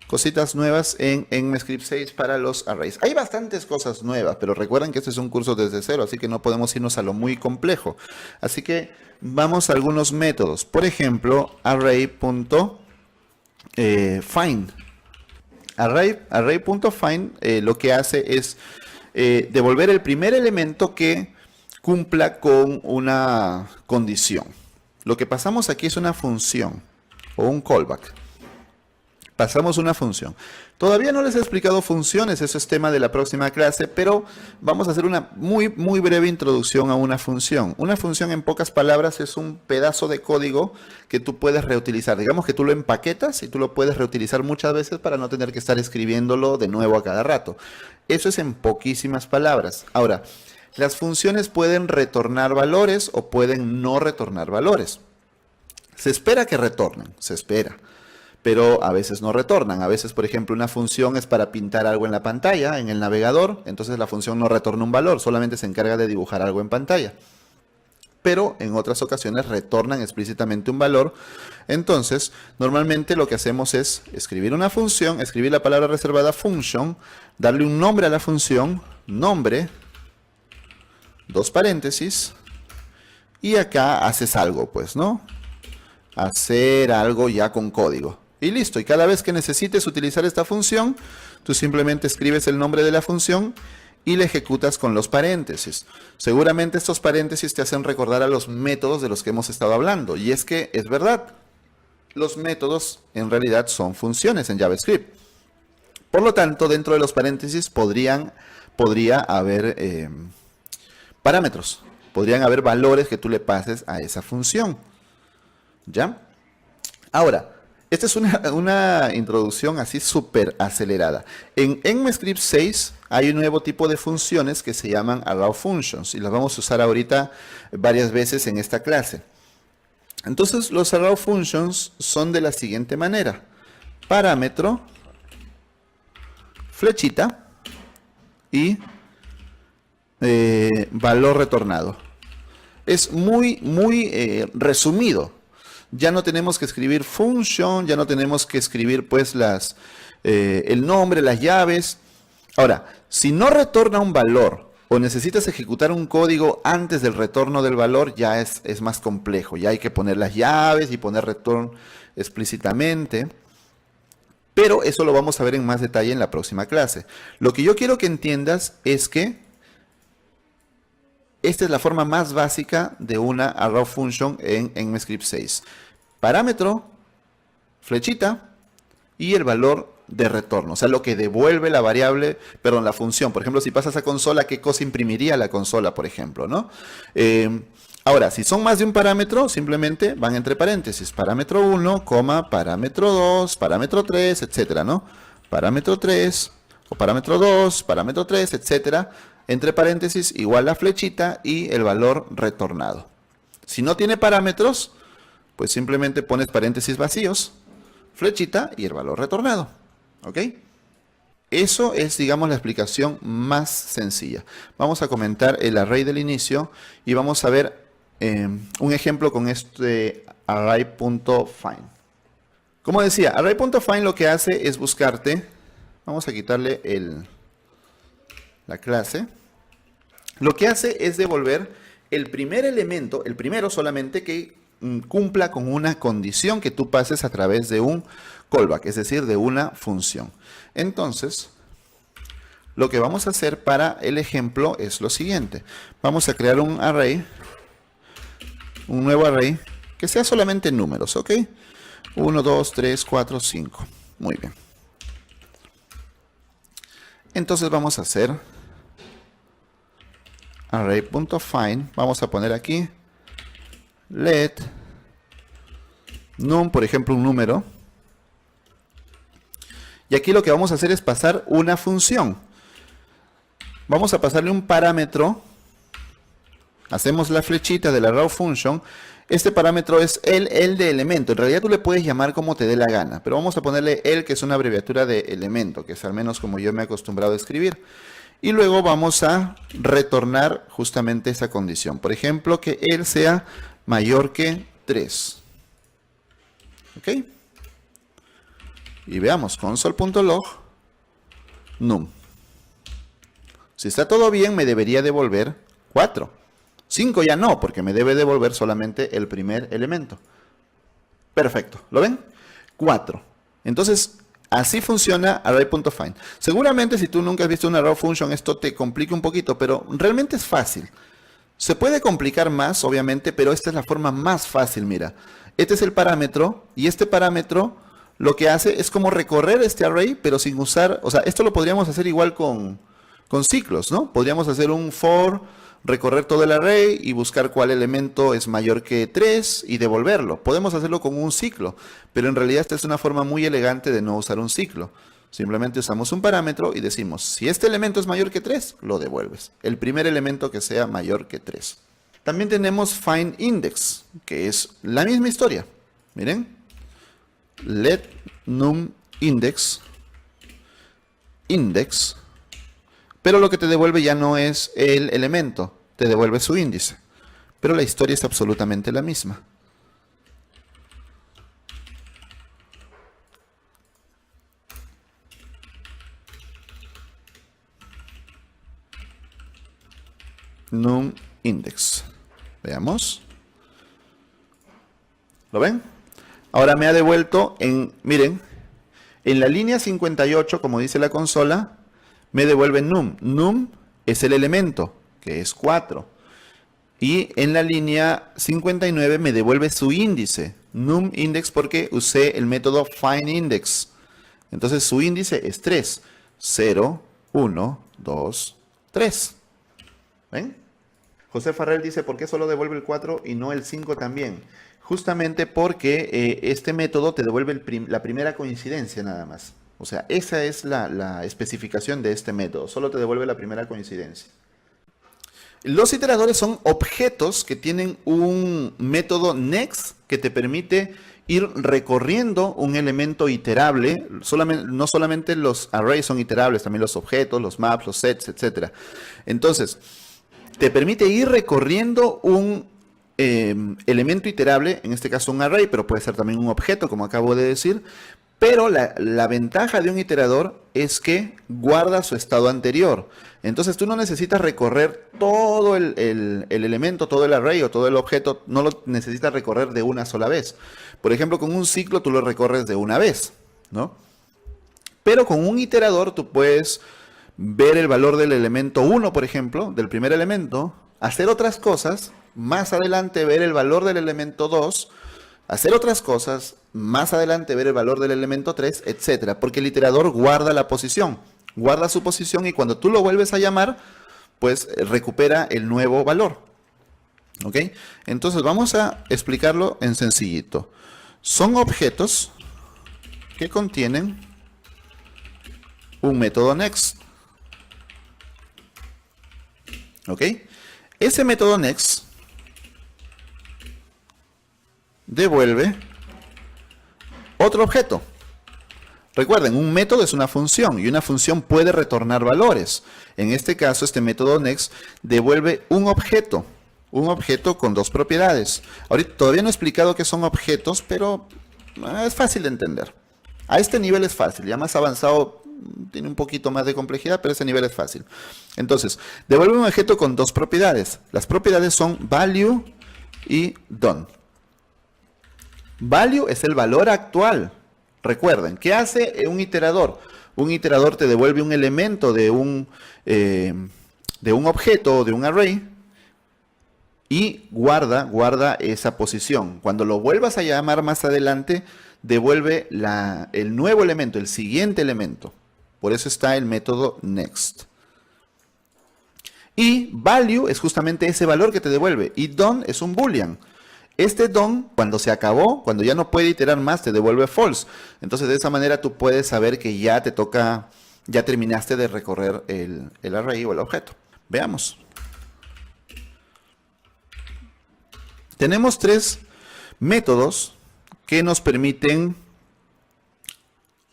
cositas nuevas en MScript 6 para los arrays. Hay bastantes cosas nuevas, pero recuerden que este es un curso desde cero, así que no podemos irnos a lo muy complejo. Así que vamos a algunos métodos. Por ejemplo, array.find. Array.find lo que hace es devolver el primer elemento que cumpla con una condición. Lo que pasamos aquí es una función o un callback. Pasamos una función. Todavía no les he explicado funciones, eso es tema de la próxima clase, pero vamos a hacer una muy breve introducción a una función. Una función, en pocas palabras, es un pedazo de código que tú puedes reutilizar. Digamos que tú lo empaquetas y tú lo puedes reutilizar muchas veces para no tener que estar escribiéndolo de nuevo a cada rato. Eso es en poquísimas palabras. Ahora, las funciones pueden retornar valores o pueden no retornar valores. Se espera que retornen, se espera. Pero a veces no retornan. A veces, por ejemplo, una función es para pintar algo en la pantalla, en el navegador, entonces la función no retorna un valor, solamente se encarga de dibujar algo en pantalla. Pero en otras ocasiones retornan explícitamente un valor. Entonces, normalmente lo que hacemos es escribir una función, escribir la palabra reservada function, darle un nombre a la función, nombre, dos paréntesis, y acá haces algo, pues, ¿no? Hacer algo ya con código. Y listo. Y cada vez que necesites utilizar esta función, tú simplemente escribes el nombre de la función y la ejecutas con los paréntesis. Seguramente estos paréntesis te hacen recordar a los métodos de los que hemos estado hablando. Y es que es verdad. Los métodos en realidad son funciones en JavaScript. Por lo tanto, dentro de los paréntesis podría haber parámetros. Podrían haber valores que tú le pases a esa función. ¿Ya? Ahora, esta es una introducción así súper acelerada. En ECMAScript 6 hay un nuevo tipo de funciones que se llaman Arrow Functions y las vamos a usar ahorita varias veces en esta clase. Entonces, los Arrow Functions son de la siguiente manera. Parámetro, flechita y valor retornado. Es muy resumido. Ya no tenemos que escribir function, ya no tenemos que escribir pues el nombre, las llaves. Ahora, si no retorna un valor o necesitas ejecutar un código antes del retorno del valor, ya es más complejo. Ya hay que poner las llaves y poner return explícitamente. Pero eso lo vamos a ver en más detalle en la próxima clase. Lo que yo quiero que entiendas es que esta es la forma más básica de una arrow function en ECMAScript 6. Parámetro, flechita y el valor de retorno. O sea, lo que devuelve la variable, perdón, la función. Por ejemplo, si pasas a consola, ¿qué cosa imprimiría la consola, por ejemplo, ¿no? Ahora, si son más de un parámetro, simplemente van entre paréntesis. Parámetro 1, parámetro 2, parámetro 3, etcétera, ¿no? Parámetro 3, o parámetro 2, parámetro 3, etcétera. Entre paréntesis, igual la flechita y el valor retornado. Si no tiene parámetros, pues simplemente pones paréntesis vacíos, flechita y el valor retornado. ¿Ok? Eso es, digamos, la explicación más sencilla. Vamos a comentar el array del inicio y vamos a ver un ejemplo con este array.find. Como decía, array.find lo que hace es buscarte, vamos a quitarle la clase. Lo que hace es devolver el primer elemento, el primero solamente que cumpla con una condición que tú pases a través de un callback, es decir, de una función. Entonces, lo que vamos a hacer para el ejemplo es lo siguiente. Vamos a crear un array, un nuevo array, que sea solamente números, ¿ok? 1, 2, 3, 4, 5. Muy bien. Entonces vamos a hacer array.find. Vamos a poner aquí let num, por ejemplo, un número. Y aquí lo que vamos a hacer es pasar una función. Vamos a pasarle un parámetro. Hacemos la flechita de la arrow function. Este parámetro es el de elemento. En realidad tú le puedes llamar como te dé la gana. Pero vamos a ponerle el, que es una abreviatura de elemento, que es al menos como yo me he acostumbrado a escribir. Y luego vamos a retornar justamente esa condición. Por ejemplo, que el sea mayor que 3. ¿Ok? Y veamos, console.log num. Si está todo bien, me debería devolver 4. 5 ya no, porque me debe devolver solamente el primer elemento. Perfecto, ¿lo ven? 4. Entonces, así funciona array.find. Seguramente si tú nunca has visto una arrow function, esto te complica un poquito, pero realmente es fácil. Se puede complicar más, obviamente, pero esta es la forma más fácil, mira. Este es el parámetro, y este parámetro lo que hace es como recorrer este array, pero sin usar, o sea, esto lo podríamos hacer igual con ciclos, ¿no? Podríamos hacer un for, recorrer todo el array y buscar cuál elemento es mayor que 3 y devolverlo. Podemos hacerlo con un ciclo, pero en realidad esta es una forma muy elegante de no usar un ciclo. Simplemente usamos un parámetro y decimos, si este elemento es mayor que 3, lo devuelves. El primer elemento que sea mayor que 3. También tenemos findIndex, que es la misma historia. Miren, let num index, pero lo que te devuelve ya no es el elemento, te devuelve su índice. Pero la historia es absolutamente la misma. Num index. Veamos. ¿Lo ven? Ahora me ha devuelto miren, en la línea 58, como dice la consola, me devuelve num. Num es el elemento, que es 4. Y en la línea 59 me devuelve su índice, num index, porque usé el método findIndex. Entonces su índice es 3. 0, 1, 2, 3. ¿Ven? José Farrell dice, ¿por qué solo devuelve el 4 y no el 5 también? Justamente porque este método te devuelve la primera coincidencia nada más. O sea, esa es la especificación de este método. Solo te devuelve la primera coincidencia. Los iteradores son objetos que tienen un método next que te permite ir recorriendo un elemento iterable. No solamente los arrays son iterables, también los objetos, los maps, los sets, etc. Entonces, te permite ir recorriendo un elemento iterable, en este caso un array, pero puede ser también un objeto, como acabo de decir. Pero la ventaja de un iterador es que guarda su estado anterior. Entonces tú no necesitas recorrer todo el elemento, todo el array o todo el objeto, no lo necesitas recorrer de una sola vez. Por ejemplo, con un ciclo tú lo recorres de una vez, ¿no? Pero con un iterador tú puedes ver el valor del elemento 1, por ejemplo, del primer elemento, hacer otras cosas, más adelante ver el valor del elemento 2, hacer otras cosas, más adelante ver el valor del elemento 3, etcétera, porque el iterador guarda la posición, guarda su posición y cuando tú lo vuelves a llamar, pues recupera el nuevo valor. ¿Ok? Entonces vamos a explicarlo en sencillito. Son objetos que contienen un método next. ¿Ok? Ese método next devuelve otro objeto. Recuerden, un método es una función y una función puede retornar valores. En este caso, este método next devuelve un objeto con dos propiedades. Ahorita todavía no he explicado qué son objetos, pero es fácil de entender. A este nivel es fácil, ya más avanzado tiene un poquito más de complejidad, pero ese nivel es fácil. Entonces, devuelve un objeto con dos propiedades. Las propiedades son value y done. Value es el valor actual. Recuerden, ¿qué hace un iterador? Un iterador te devuelve un elemento de un objeto o de un array y guarda esa posición. Cuando lo vuelvas a llamar más adelante, devuelve el nuevo elemento, el siguiente elemento. Por eso está el método next. Y value es justamente ese valor que te devuelve. Y done es un boolean. Este done, cuando se acabó, cuando ya no puede iterar más, te devuelve false. Entonces, de esa manera tú puedes saber que ya te toca, ya terminaste de recorrer el array o el objeto. Veamos. Tenemos tres métodos que nos permiten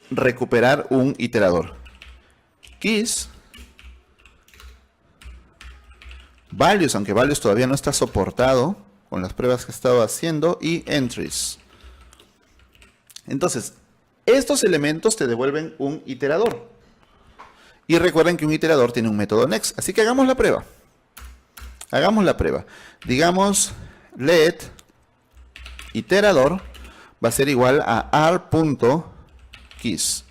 recuperar un iterador. Keys, values, aunque values todavía no está soportado con las pruebas que he estado haciendo, y entries. Entonces, estos elementos te devuelven un iterador. Y recuerden que un iterador tiene un método next. Así que hagamos la prueba. Hagamos la prueba. Digamos, let iterador va a ser igual a r.keys.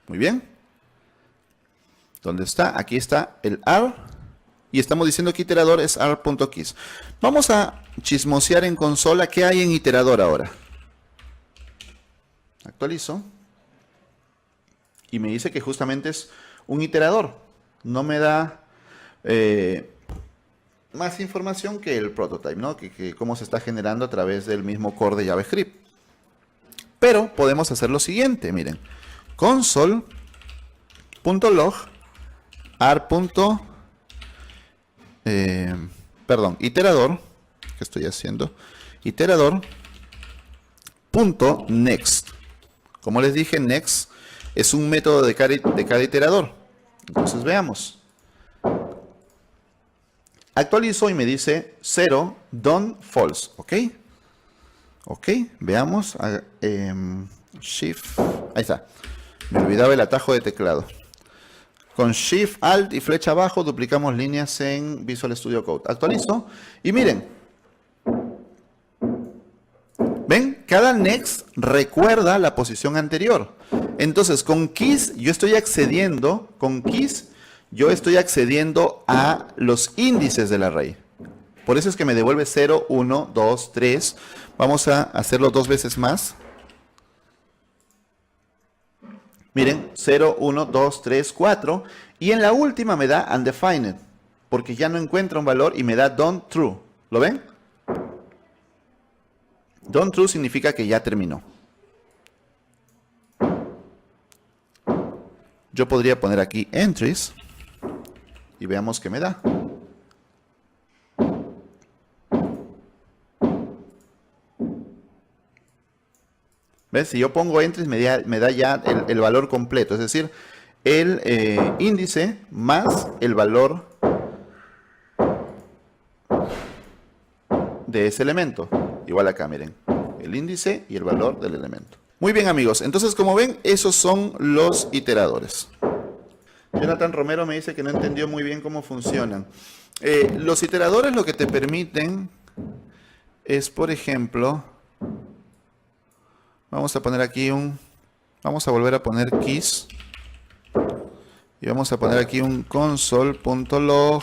Muy bien. ¿Dónde está? Aquí está el r. Y estamos diciendo que iterador es r.keys. Vamos a chismosear en consola qué hay en iterador ahora. Actualizo. Y me dice que justamente es un iterador. No me da más información que el prototype, ¿no? Que cómo se está generando a través del mismo core de JavaScript. Pero podemos hacer lo siguiente, miren. Console.log iterador, ¿qué estoy haciendo? Iterador.next. Como les dije, next es un método de cada iterador. Entonces veamos. Actualizo y me dice 0, done, false. ¿Ok? Ok, veamos. Shift. Ahí está. Me olvidaba el atajo de teclado. Con Shift, Alt y flecha abajo duplicamos líneas en Visual Studio Code. Actualizo y miren. ¿Ven? Cada next recuerda la posición anterior. Entonces, con keys yo estoy accediendo, a los índices del array. Por eso es que me devuelve 0, 1, 2, 3. Vamos a hacerlo 2 veces más. Miren, 0, 1, 2, 3, 4. Y en la última me da undefined, porque ya no encuentra un valor y me da done true. ¿Lo ven? Done true significa que ya terminó. Yo podría poner aquí entries y veamos qué me da. ¿Ves? Si yo pongo entries me da ya el valor completo, es decir, el índice más el valor de ese elemento. Igual acá, miren, el índice y el valor del elemento. Muy bien, amigos, entonces como ven, esos son los iteradores. Jonathan Romero me dice que no entendió muy bien cómo funcionan. Los iteradores lo que te permiten es, por ejemplo, vamos a poner aquí vamos a volver a poner keys. Y vamos a poner aquí un console.log.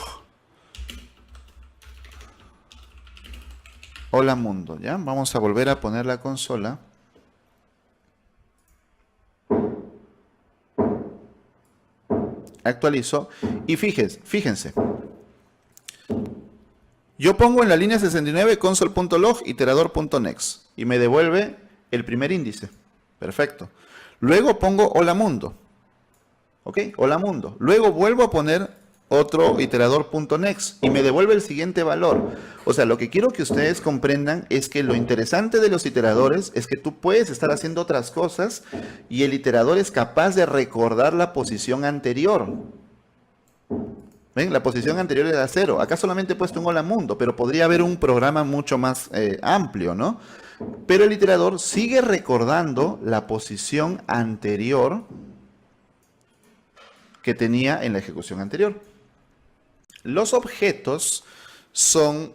Hola mundo, ¿ya? Vamos a volver a poner la consola. Actualizo. Y fíjense. Yo pongo en la línea 69 console.log iterador.next y me devuelve el primer índice. Perfecto. Luego pongo hola mundo. ¿Ok? Hola mundo. Luego vuelvo a poner otro iterador.next y me devuelve el siguiente valor. O sea, lo que quiero que ustedes comprendan es que lo interesante de los iteradores es que tú puedes estar haciendo otras cosas y el iterador es capaz de recordar la posición anterior. ¿Ven? La posición anterior era 0. Acá solamente he puesto un hola mundo, pero podría haber un programa mucho más amplio, ¿no? Pero el iterador sigue recordando la posición anterior que tenía en la ejecución anterior. Los objetos son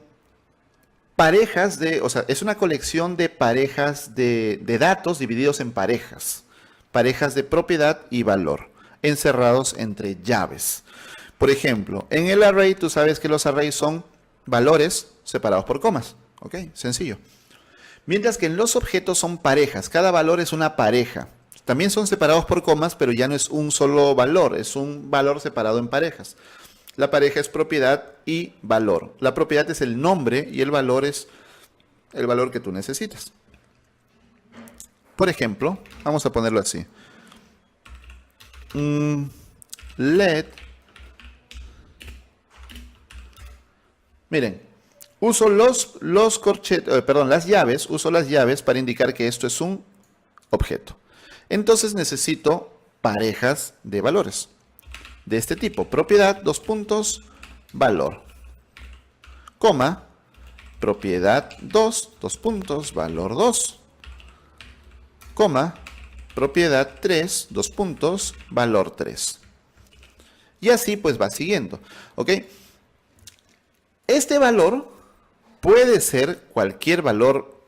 parejas o sea, es una colección de parejas de datos divididos en parejas de propiedad y valor, encerrados entre llaves. Por ejemplo, en el array, tú sabes que los arrays son valores separados por comas, ¿ok? Sencillo. Mientras que en los objetos son parejas, cada valor es una pareja. También son separados por comas, pero ya no es un solo valor, es un valor separado en parejas. La pareja es propiedad y valor. La propiedad es el nombre y el valor es el valor que tú necesitas. Por ejemplo, vamos a ponerlo así. Let. Miren, uso las llaves, uso las llaves para indicar que esto es un objeto. Entonces necesito parejas de valores de este tipo. Propiedad, valor. Coma, propiedad 2, valor 2. Coma, propiedad 3, valor 3. Y así pues va siguiendo. ¿Ok? Este valor puede ser cualquier valor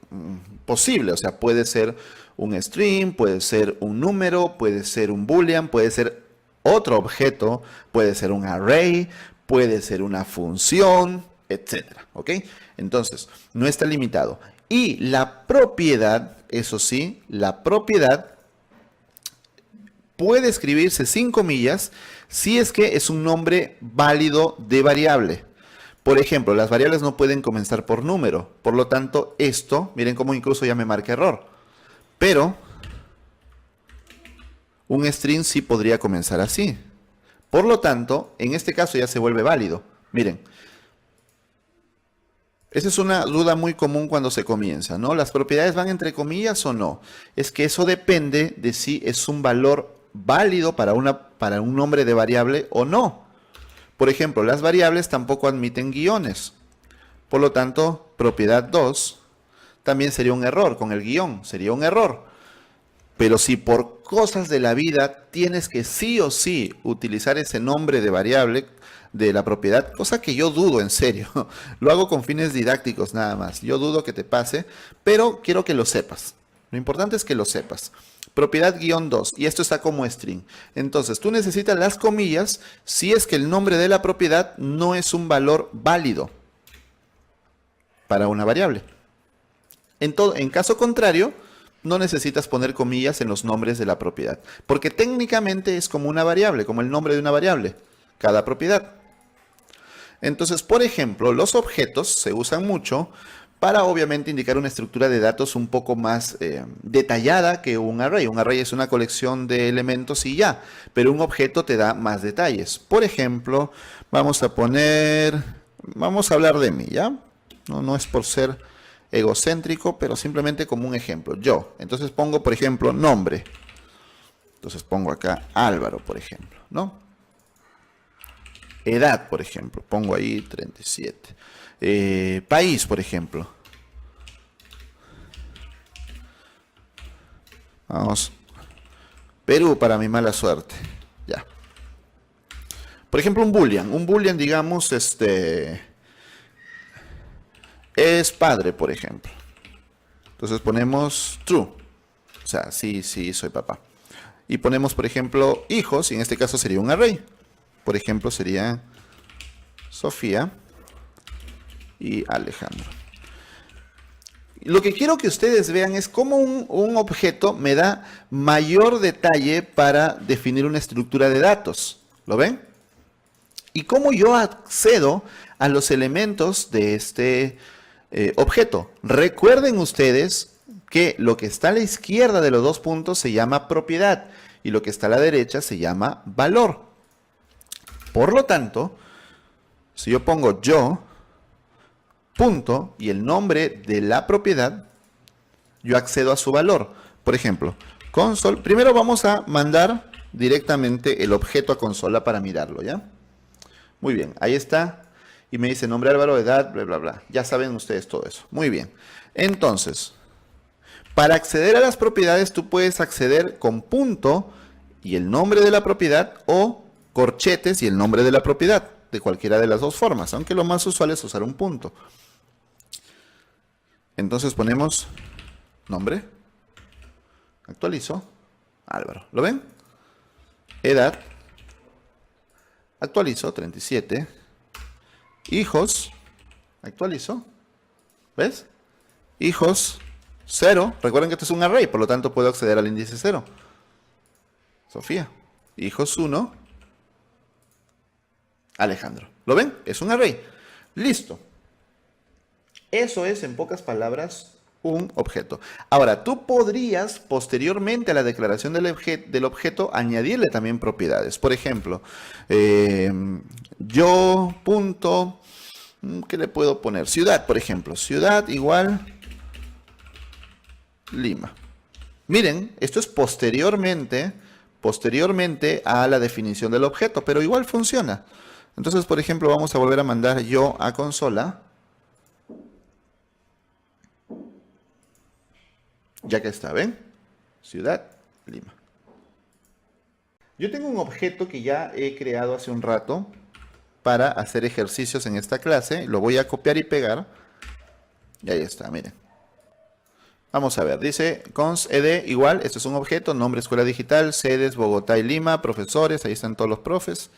posible. O sea, puede ser un string, puede ser un número, puede ser un boolean, puede ser otro objeto, puede ser un array, puede ser una función, etcétera, ¿ok? Entonces, no está limitado. Y la propiedad, eso sí, la propiedad puede escribirse sin comillas si es que es un nombre válido de variable. Por ejemplo, las variables no pueden comenzar por número. Por lo tanto, esto, miren cómo incluso ya me marca error. Pero un string sí podría comenzar así. Por lo tanto, en este caso ya se vuelve válido. Miren, esa es una duda muy común cuando se comienza, ¿no? ¿Las propiedades van entre comillas o no? Es que eso depende de si es un valor válido para un nombre de variable o no. Por ejemplo, las variables tampoco admiten guiones. Por lo tanto, propiedad 2 también sería un error con el guión, sería un error. Pero si por cosas de la vida tienes que sí o sí utilizar ese nombre de variable, de la propiedad, cosa que yo dudo, en serio. Lo hago con fines didácticos nada más. Yo dudo que te pase, pero quiero que lo sepas. Lo importante es que lo sepas. Propiedad guión 2, y esto está como string. Entonces, tú necesitas las comillas si es que el nombre de la propiedad no es un valor válido para una variable. En caso contrario, no necesitas poner comillas en los nombres de la propiedad, porque técnicamente es como una variable, como el nombre de una variable, cada propiedad. Entonces, por ejemplo, los objetos se usan mucho para obviamente indicar una estructura de datos un poco más detallada que un array. Un array es una colección de elementos y ya, pero un objeto te da más detalles. Por ejemplo, vamos a hablar de mí, ¿ya? No es por ser egocéntrico, pero simplemente como un ejemplo. Yo. Entonces pongo, por ejemplo, nombre. Entonces pongo acá Álvaro, por ejemplo, ¿no? Edad, por ejemplo. Pongo ahí 37. País, por ejemplo. Vamos. Perú, para mi mala suerte. Ya. Por ejemplo, un boolean. Un boolean, digamos, es padre, por ejemplo. Entonces ponemos true. O sea, sí, soy papá. Y ponemos, por ejemplo, hijos, y en este caso sería un array. Por ejemplo, sería Sofía y Alejandro. Lo que quiero que ustedes vean es cómo un objeto me da mayor detalle para definir una estructura de datos. ¿Lo ven? Y cómo yo accedo a los elementos de este objeto. Recuerden ustedes que lo que está a la izquierda de los dos puntos se llama propiedad y lo que está a la derecha se llama valor. Por lo tanto, si yo pongo yo, punto, y el nombre de la propiedad, yo accedo a su valor. Por ejemplo, console, primero vamos a mandar directamente el objeto a consola para mirarlo, ¿ya? Muy bien, ahí está. Y me dice nombre Álvaro, edad, bla, bla, bla. Ya saben ustedes todo eso. Muy bien. Entonces, para acceder a las propiedades, tú puedes acceder con punto y el nombre de la propiedad o corchetes y el nombre de la propiedad. De cualquiera de las dos formas, aunque lo más usual es usar un punto. Entonces ponemos nombre, actualizo, Álvaro. ¿Lo ven? Edad, actualizo, 37. Hijos, actualizo. ¿Ves? Hijos, 0. Recuerden que esto es un array, por lo tanto puedo acceder al índice 0. Sofía. Hijos 1. Alejandro. ¿Lo ven? Es un array. Listo. Eso es, en pocas palabras, un objeto. Ahora, tú podrías, posteriormente a la declaración del objeto, añadirle también propiedades. Por ejemplo, yo punto, ¿qué le puedo poner? Ciudad, por ejemplo. Ciudad igual Lima. Miren, esto es posteriormente a la definición del objeto, pero igual funciona. Entonces, por ejemplo, vamos a volver a mandar yo a consola. Ya que está, ¿ven? Ciudad, Lima. Yo tengo un objeto que ya he creado hace un rato para hacer ejercicios en esta clase. Lo voy a copiar y pegar. Y ahí está, miren. Vamos a ver, dice cons ed igual, esto es un objeto, nombre escuela digital, sedes Bogotá y Lima, profesores, ahí están todos los profes.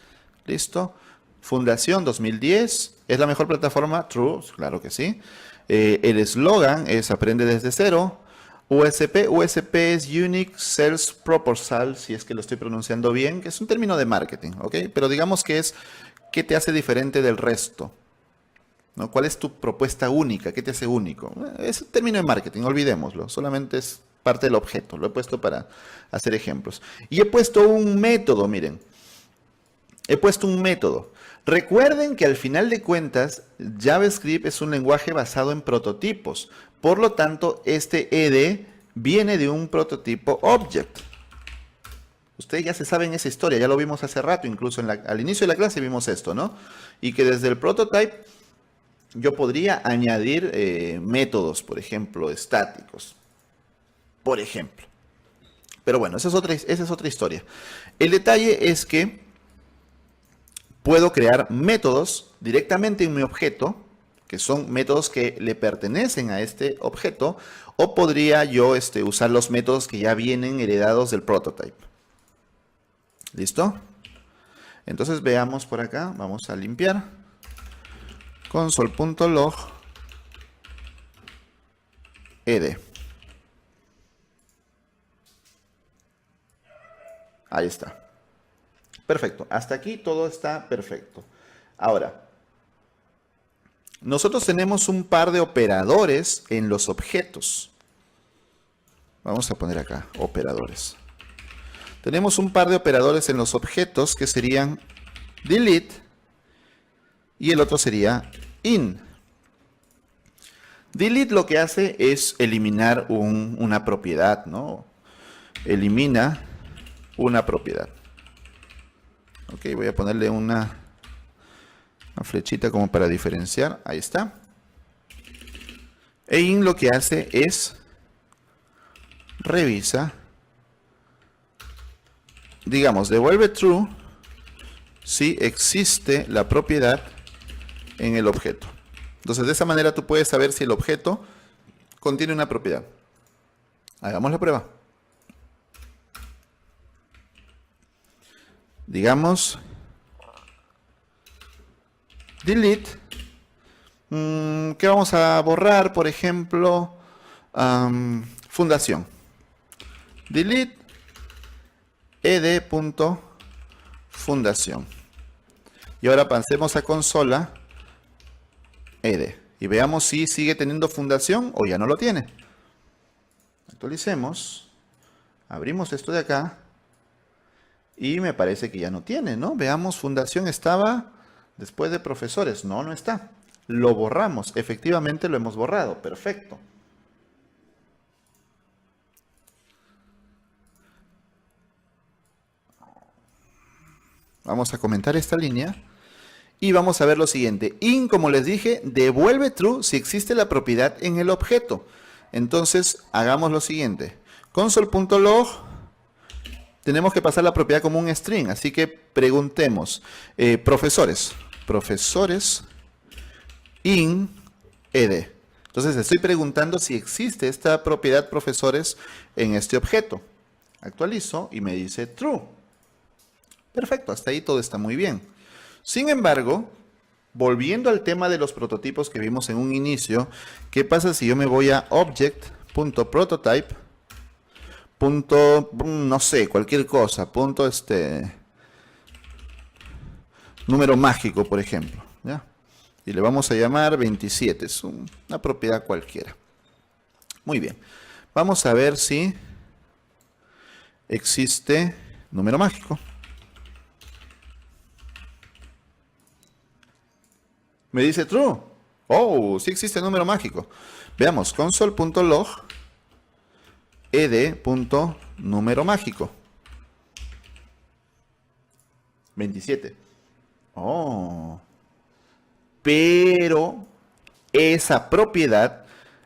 Listo. Fundación 2010, ¿es la mejor plataforma? True, claro que sí. El eslogan es aprende desde cero. USP es Unique Sales Proposal, si es que lo estoy pronunciando bien, que es un término de marketing, ¿ok? Pero digamos que es ¿qué te hace diferente del resto? ¿No? ¿Cuál es tu propuesta única? ¿Qué te hace único? Es un término de marketing, olvidémoslo, solamente es parte del objeto, lo he puesto para hacer ejemplos. Y he puesto un método, miren, he puesto un método. Recuerden que al final de cuentas, JavaScript es un lenguaje basado en prototipos. Por lo tanto, este ed viene de un prototipo object. Ustedes ya se saben esa historia, ya lo vimos hace rato, incluso al inicio de la clase vimos esto, ¿no? Y que desde el prototype yo podría añadir métodos, por ejemplo, estáticos. Por ejemplo. Pero bueno, esa es otra historia. El detalle es que puedo crear métodos directamente en mi objeto, que son métodos que le pertenecen a este objeto, o podría yo usar los métodos que ya vienen heredados del prototype. ¿Listo? Entonces veamos por acá, vamos a limpiar. Console.log ed. Ahí está. Perfecto. Hasta aquí todo está perfecto. Ahora, nosotros tenemos un par de operadores en los objetos. Vamos a poner acá, operadores. Tenemos un par de operadores en los objetos que serían delete y el otro sería in. Delete lo que hace es eliminar una propiedad, ¿no? Elimina una propiedad. Ok, voy a ponerle una flechita como para diferenciar. Ahí está. E in lo que hace es revisa, digamos, devuelve true si existe la propiedad en el objeto. Entonces, de esa manera tú puedes saber si el objeto contiene una propiedad. Hagamos la prueba. Digamos, delete. ¿Qué vamos a borrar? Por ejemplo, fundación. Delete ed.fundación. Y ahora pasemos a consola ed. Y veamos si sigue teniendo fundación o ya no lo tiene. Actualicemos. Abrimos esto de acá. Y me parece que ya no tiene, ¿no? Veamos, fundación estaba después de profesores. No, no está. Lo borramos. Efectivamente lo hemos borrado. Perfecto. Vamos a comentar esta línea. Y vamos a ver lo siguiente. In, como les dije, devuelve true si existe la propiedad en el objeto. Entonces, hagamos lo siguiente. Console.log. Tenemos que pasar la propiedad como un string, así que preguntemos, profesores in ed. Entonces estoy preguntando si existe esta propiedad profesores en este objeto. Actualizo y me dice true. Perfecto, hasta ahí todo está muy bien. Sin embargo, volviendo al tema de los prototipos que vimos en un inicio, ¿qué pasa si yo me voy a object.prototype? Punto, no sé, cualquier cosa, punto número mágico, por ejemplo, ¿ya? Y le vamos a llamar 27, es una propiedad cualquiera. Muy bien, vamos a ver si existe número mágico. Me dice true. Oh, sí existe número mágico. Veamos, console.log ed.número mágico 27. Oh, pero esa propiedad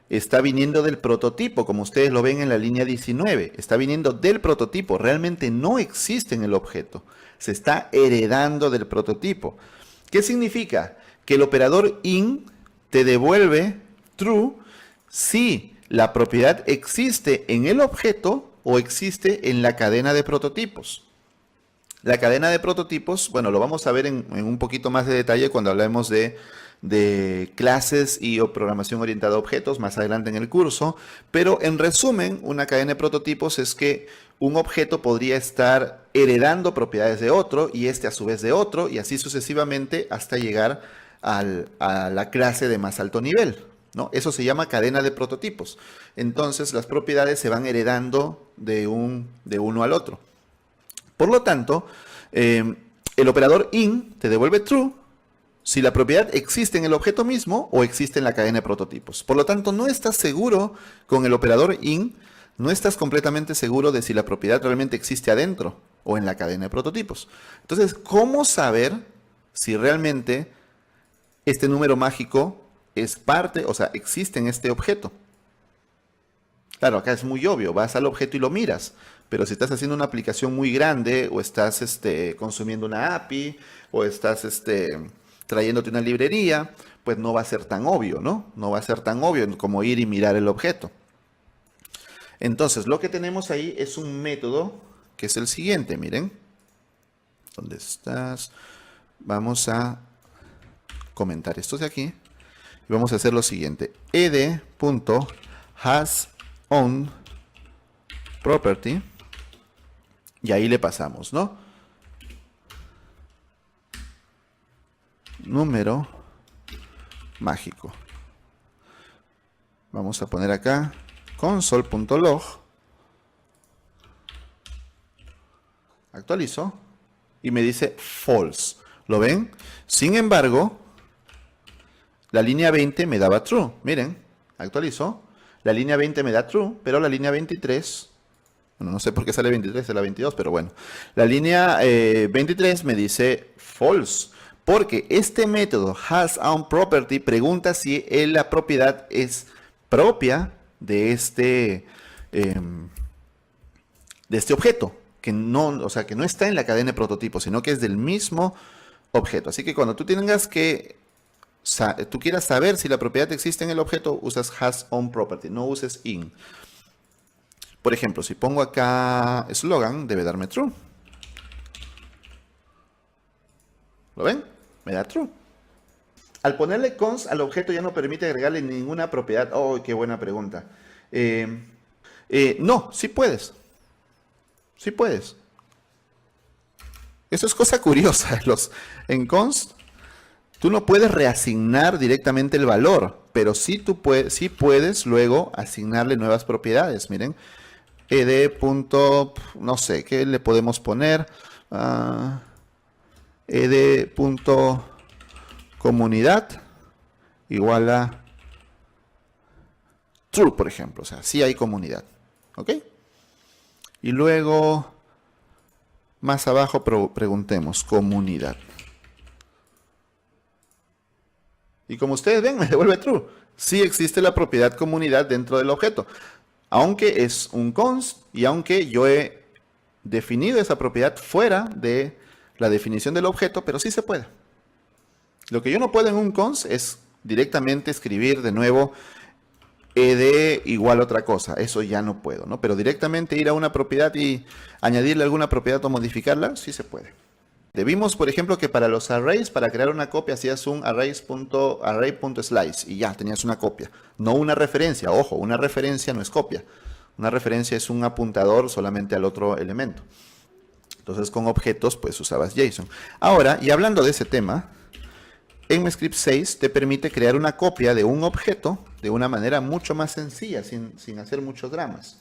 está viniendo del prototipo, como ustedes lo ven en la línea 19. Está viniendo del prototipo, realmente no existe en el objeto. Se está heredando del prototipo. ¿Qué significa? Que el operador in te devuelve true si la propiedad existe en el objeto o existe en la cadena de prototipos. La cadena de prototipos, bueno, lo vamos a ver en un poquito más de detalle cuando hablemos de clases y programación orientada a objetos más adelante en el curso, pero en resumen, una cadena de prototipos es que un objeto podría estar heredando propiedades de otro y este a su vez de otro y así sucesivamente hasta llegar a la clase de más alto nivel, ¿no? Eso se llama cadena de prototipos. Entonces las propiedades se van heredando de uno al otro. Por lo tanto, el operador in te devuelve true si la propiedad existe en el objeto mismo o existe en la cadena de prototipos. Por lo tanto, no estás seguro con el operador in, no estás completamente seguro de si la propiedad realmente existe adentro o en la cadena de prototipos. Entonces, ¿cómo saber si realmente este número mágico es parte, o sea, existe en este objeto? Claro, acá es muy obvio, vas al objeto y lo miras, Pero si estás haciendo una aplicación muy grande o estás consumiendo una API o estás trayéndote una librería, pues no va a ser tan obvio, ¿no? No va a ser tan obvio como ir y mirar el objeto. Entonces, lo que tenemos ahí es un método que es el siguiente, miren. ¿Dónde estás? Vamos a comentar esto de aquí. Y vamos a hacer lo siguiente. ed.hasOnProperty. Y ahí le pasamos, ¿no? Número mágico. Vamos a poner acá console.log. Actualizo. Y me dice false. ¿Lo ven? Sin embargo, la línea 20 me daba true. Miren, actualizo. La línea 20 me da true, pero la línea 23... Bueno, no sé por qué sale 23 de la 22, pero bueno. La línea 23 me dice false. Porque este método hasOnProperty pregunta si la propiedad es propia de este objeto. Que no, o sea, que no está en la cadena de prototipo, sino que es del mismo objeto. Así que cuando tú tengas que... tú quieras saber si la propiedad existe en el objeto, usas hasOnProperty, no uses in. Por ejemplo, si pongo acá slogan, debe darme true. ¿Lo ven? Me da true. Al ponerle const al objeto ya no permite agregarle ninguna propiedad. Oh, qué buena pregunta. No, sí puedes. Sí puedes. Eso es cosa curiosa. En const, tú no puedes reasignar directamente el valor, pero sí puedes luego asignarle nuevas propiedades. Miren, ed. No sé, ¿qué le podemos poner? ed.comunidad igual a true, por ejemplo. O sea, sí hay comunidad. ¿Ok? Y luego, más abajo preguntemos comunidad. Y como ustedes ven, me devuelve true. Sí existe la propiedad comunidad dentro del objeto. Aunque es un const y aunque yo he definido esa propiedad fuera de la definición del objeto, pero sí se puede. Lo que yo no puedo en un const es directamente escribir de nuevo ed igual a otra cosa. Eso ya no puedo, ¿no? Pero directamente ir a una propiedad y añadirle alguna propiedad o modificarla, sí se puede. Vimos, por ejemplo, que para los arrays, para crear una copia, hacías un array.slice y ya tenías una copia. No una referencia. Ojo, una referencia no es copia. Una referencia es un apuntador solamente al otro elemento. Entonces, con objetos, pues usabas JSON. Ahora, y hablando de ese tema, ECMAScript 6 te permite crear una copia de un objeto de una manera mucho más sencilla, sin hacer muchos dramas.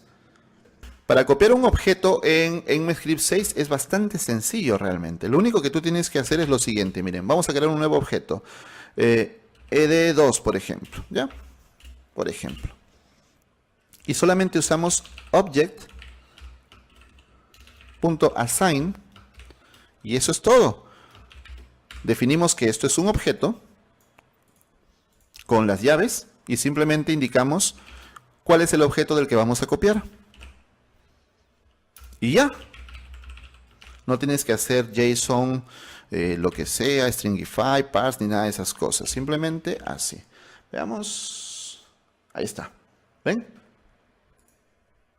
Para copiar un objeto en ECMAScript 6 es bastante sencillo realmente. Lo único que tú tienes que hacer es lo siguiente. Miren, vamos a crear un nuevo objeto. ed2, por ejemplo. ¿Ya? Por ejemplo. Y solamente usamos object.assign. Y eso es todo. Definimos que esto es un objeto con las llaves y simplemente indicamos cuál es el objeto del que vamos a copiar. Y ya. No tienes que hacer JSON, lo que sea, stringify, parse, ni nada de esas cosas. Simplemente así. Veamos. Ahí está. ¿Ven?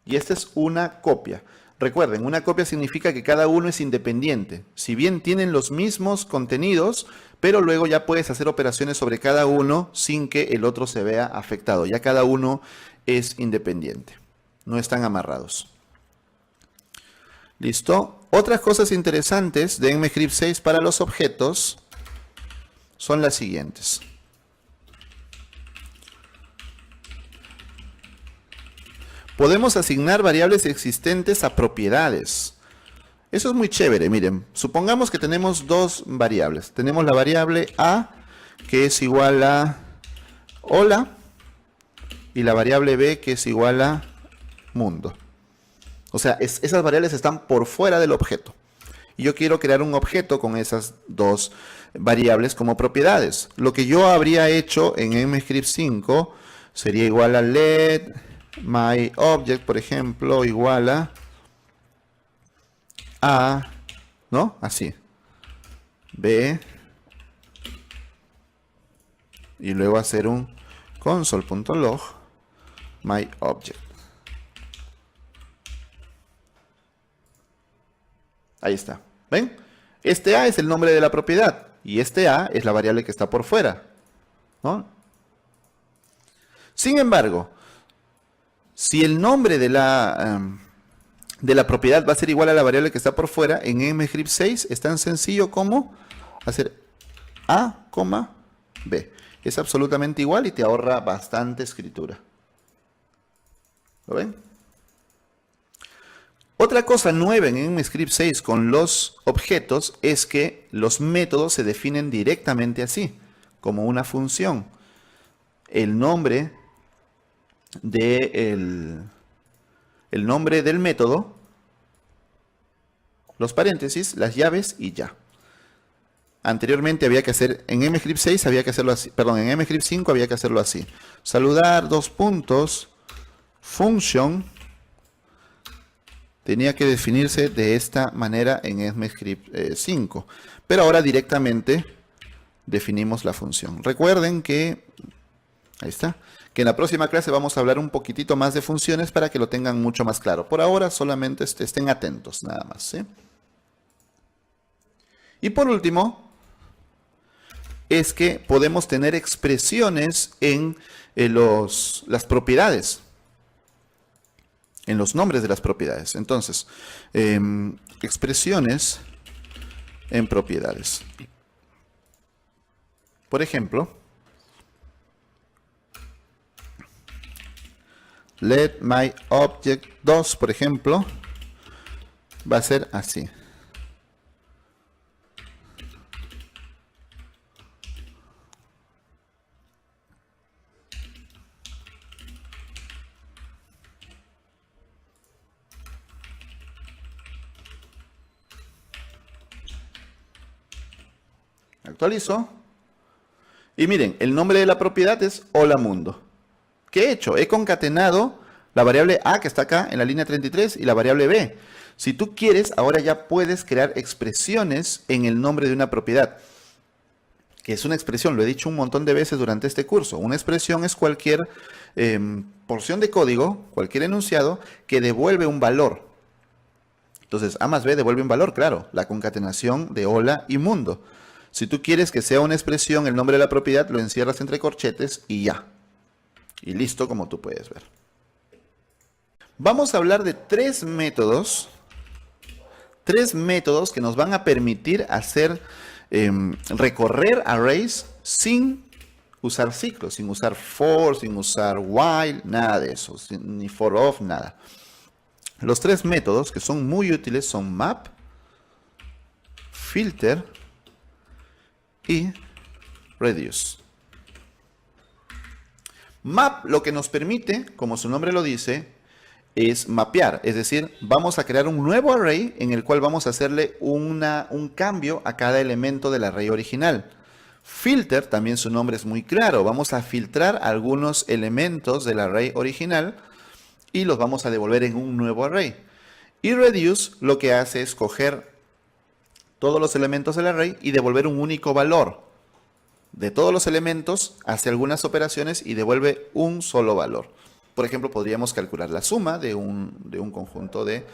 Y esta es una copia. Recuerden, una copia significa que cada uno es independiente. Si bien tienen los mismos contenidos, pero luego ya puedes hacer operaciones sobre cada uno sin que el otro se vea afectado. Ya cada uno es independiente. No están amarrados. ¿Listo? Otras cosas interesantes de ECMAScript 6 para los objetos son las siguientes. Podemos asignar variables existentes a propiedades. Eso es muy chévere, miren. Supongamos que tenemos dos variables. Tenemos la variable A, que es igual a hola, y la variable B, que es igual a mundo. O sea, esas variables están por fuera del objeto. Y yo quiero crear un objeto con esas dos variables como propiedades. Lo que yo habría hecho en ECMAScript 5 sería igual a let myObject, por ejemplo, igual a A, ¿no? Así. B. Y luego hacer un console.log myObject. Ahí está. ¿Ven? Este A es el nombre de la propiedad. Y este A es la variable que está por fuera, ¿no? Sin embargo, si el nombre de la propiedad va a ser igual a la variable que está por fuera, en mscript 6 es tan sencillo como hacer A, B. Es absolutamente igual y te ahorra bastante escritura. ¿Lo ven? Otra cosa nueva en mscript 6 con los objetos es que los métodos se definen directamente así, como una función. El nombre el nombre del método, los paréntesis, las llaves y ya. Anteriormente había que hacer, en mscript 6 había que hacerlo así, perdón, en mscript 5 había que hacerlo así. Saludar, dos puntos, function, tenía que definirse de esta manera en mscript 5. Pero ahora directamente definimos la función. Recuerden que, ahí está, que en la próxima clase vamos a hablar un poquitito más de funciones para que lo tengan mucho más claro. Por ahora solamente estén atentos, nada más, ¿sí? Y por último, es que podemos tener expresiones en las propiedades, en los nombres de las propiedades. Entonces, expresiones en propiedades. Por ejemplo, let my object 2, por ejemplo, va a ser así. Actualizo. Y miren, el nombre de la propiedad es hola mundo. ¿Qué he hecho? He concatenado la variable A que está acá en la línea 33 y la variable B. Si tú quieres, ahora ya puedes crear expresiones en el nombre de una propiedad. Que es una expresión, lo he dicho un montón de veces durante este curso. Una expresión es cualquier porción de código, cualquier enunciado que devuelve un valor. Entonces, A más B devuelve un valor, claro, la concatenación de hola y mundo. Si tú quieres que sea una expresión el nombre de la propiedad, lo encierras entre corchetes y ya. Y listo, como tú puedes ver. Vamos a hablar de tres métodos que nos van a permitir hacer recorrer arrays sin usar ciclos, sin usar for, sin usar while, nada de eso, ni for of, nada. Los tres métodos que son muy útiles son map, filter y reduce. Map lo que nos permite, como su nombre lo dice, es mapear, es decir, vamos a crear un nuevo array en el cual vamos a hacerle un cambio a cada elemento del array original. Filter, también su nombre es muy claro, vamos a filtrar algunos elementos del array original y los vamos a devolver en un nuevo array. Y reduce lo que hace es coger todos los elementos del array y devolver un único valor. De todos los elementos, hace algunas operaciones y devuelve un solo valor. Por ejemplo, podríamos calcular la suma de un conjunto de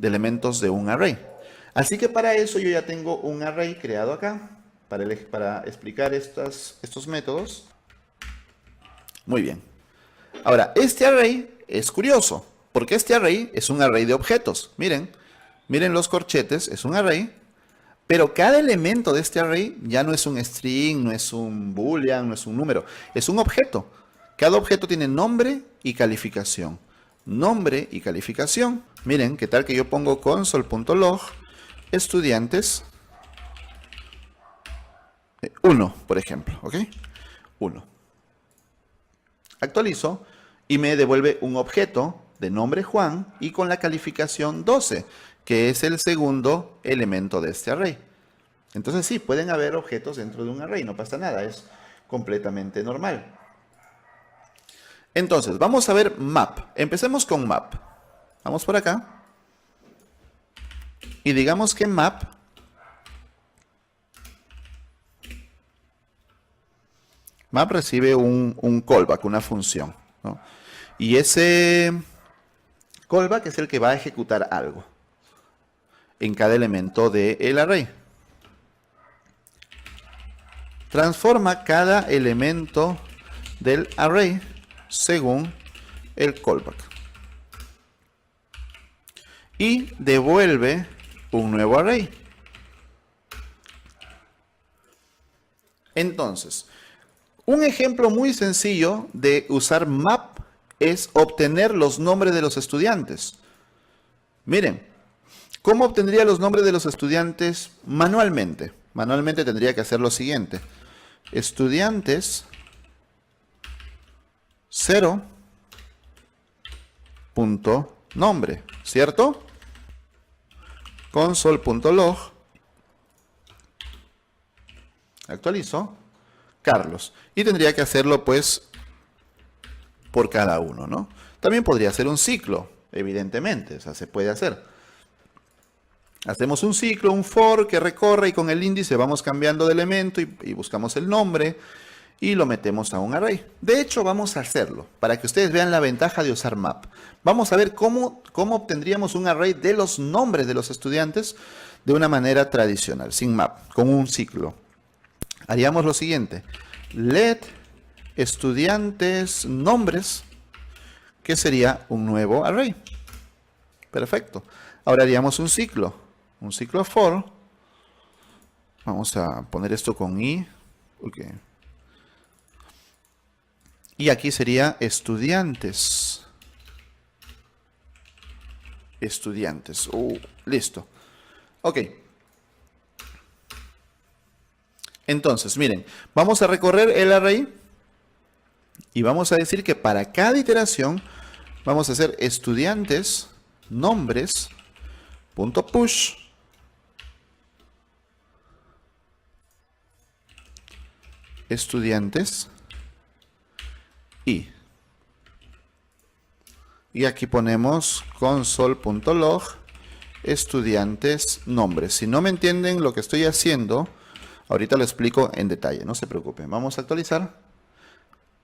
elementos de un array. Así que para eso yo ya tengo un array creado acá, para explicar estos métodos. Muy bien. Ahora, este array es curioso, porque este array es un array de objetos. Miren los corchetes, es un array, pero cada elemento de este array ya no es un string, no es un boolean, no es un número, es un objeto. Cada objeto tiene nombre y calificación. Nombre y calificación. Miren, ¿qué tal que yo pongo console.log estudiantes 1, por ejemplo, ¿ok? 1. Actualizo y me devuelve un objeto de nombre Juan y con la calificación 12, que es el segundo elemento de este array. Entonces sí, pueden haber objetos dentro de un array, no pasa nada, es completamente normal. Entonces, vamos a ver map. Empecemos con map. Vamos por acá. Y digamos que map recibe un callback, una función, ¿no? Y ese callback es el que va a ejecutar algo en cada elemento del array. Transforma cada elemento del array según el callback. Y devuelve un nuevo array. Entonces, un ejemplo muy sencillo de usar map es obtener los nombres de los estudiantes. Miren, ¿cómo obtendría los nombres de los estudiantes manualmente? Manualmente tendría que hacer lo siguiente. Estudiantes 0.nombre, ¿cierto? Console.log. Actualizo. Carlos. Y tendría que hacerlo pues por cada uno, ¿no? También podría ser un ciclo, evidentemente, o sea, se puede hacer. Hacemos un ciclo, un for que recorre y con el índice vamos cambiando de elemento y buscamos el nombre y lo metemos a un array. De hecho, vamos a hacerlo para que ustedes vean la ventaja de usar map. Vamos a ver cómo obtendríamos un array de los nombres de los estudiantes de una manera tradicional, sin map, con un ciclo. Haríamos lo siguiente. Let estudiantes nombres, que sería un nuevo array. Perfecto. Ahora haríamos un ciclo for. Vamos a poner esto con i. Okay. Y aquí sería estudiantes. Estudiantes. Listo. Ok. Entonces, miren, vamos a recorrer el array y vamos a decir que para cada iteración vamos a hacer estudiantes nombres punto push estudiantes y aquí ponemos console.log estudiantes nombres. Si no me entienden lo que estoy haciendo, ahorita lo explico en detalle, no se preocupen. Vamos a actualizar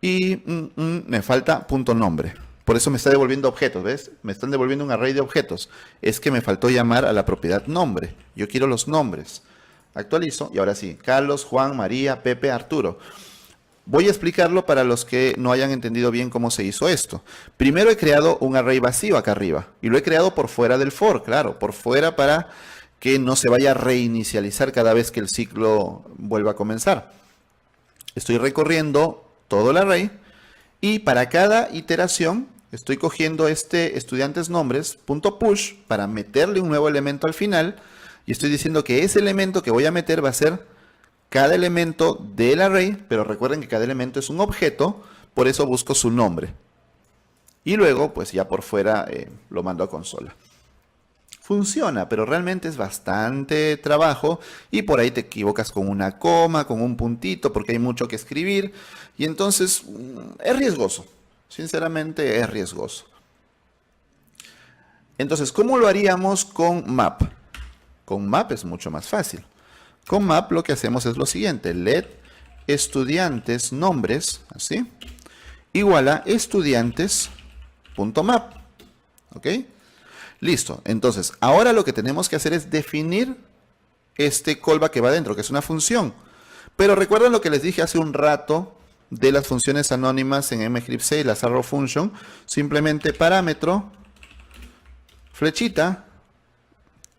y me falta punto nombre. Por eso me está devolviendo objetos, ¿ves? Me están devolviendo un array de objetos. Es que me faltó llamar a la propiedad nombre. Yo quiero los nombres. Actualizo y ahora sí. Carlos, Juan, María, Pepe, Arturo. Voy a explicarlo para los que no hayan entendido bien cómo se hizo esto. Primero he creado un array vacío acá arriba. Y lo he creado por fuera del for, claro. Por fuera para que no se vaya a reinicializar cada vez que el ciclo vuelva a comenzar. Estoy recorriendo todo el array. Y para cada iteración estoy cogiendo este estudiantes nombres .push para meterle un nuevo elemento al final y estoy diciendo que ese elemento que voy a meter va a ser cada elemento del array, pero recuerden que cada elemento es un objeto, por eso busco su nombre. Y luego, pues ya por fuera lo mando a consola. Funciona, pero realmente es bastante trabajo y por ahí te equivocas con una coma, con un puntito, porque hay mucho que escribir y entonces es riesgoso. Sinceramente es riesgoso. Entonces, ¿cómo lo haríamos con map? Con map es mucho más fácil. Con map lo que hacemos es lo siguiente. Let estudiantes nombres, así, igual a estudiantes.map. ¿Ok? Listo. Entonces, ahora lo que tenemos que hacer es definir este callback que va adentro, que es una función. Pero recuerden lo que les dije hace un rato de las funciones anónimas en mEclipse, las arrow function, simplemente parámetro, flechita,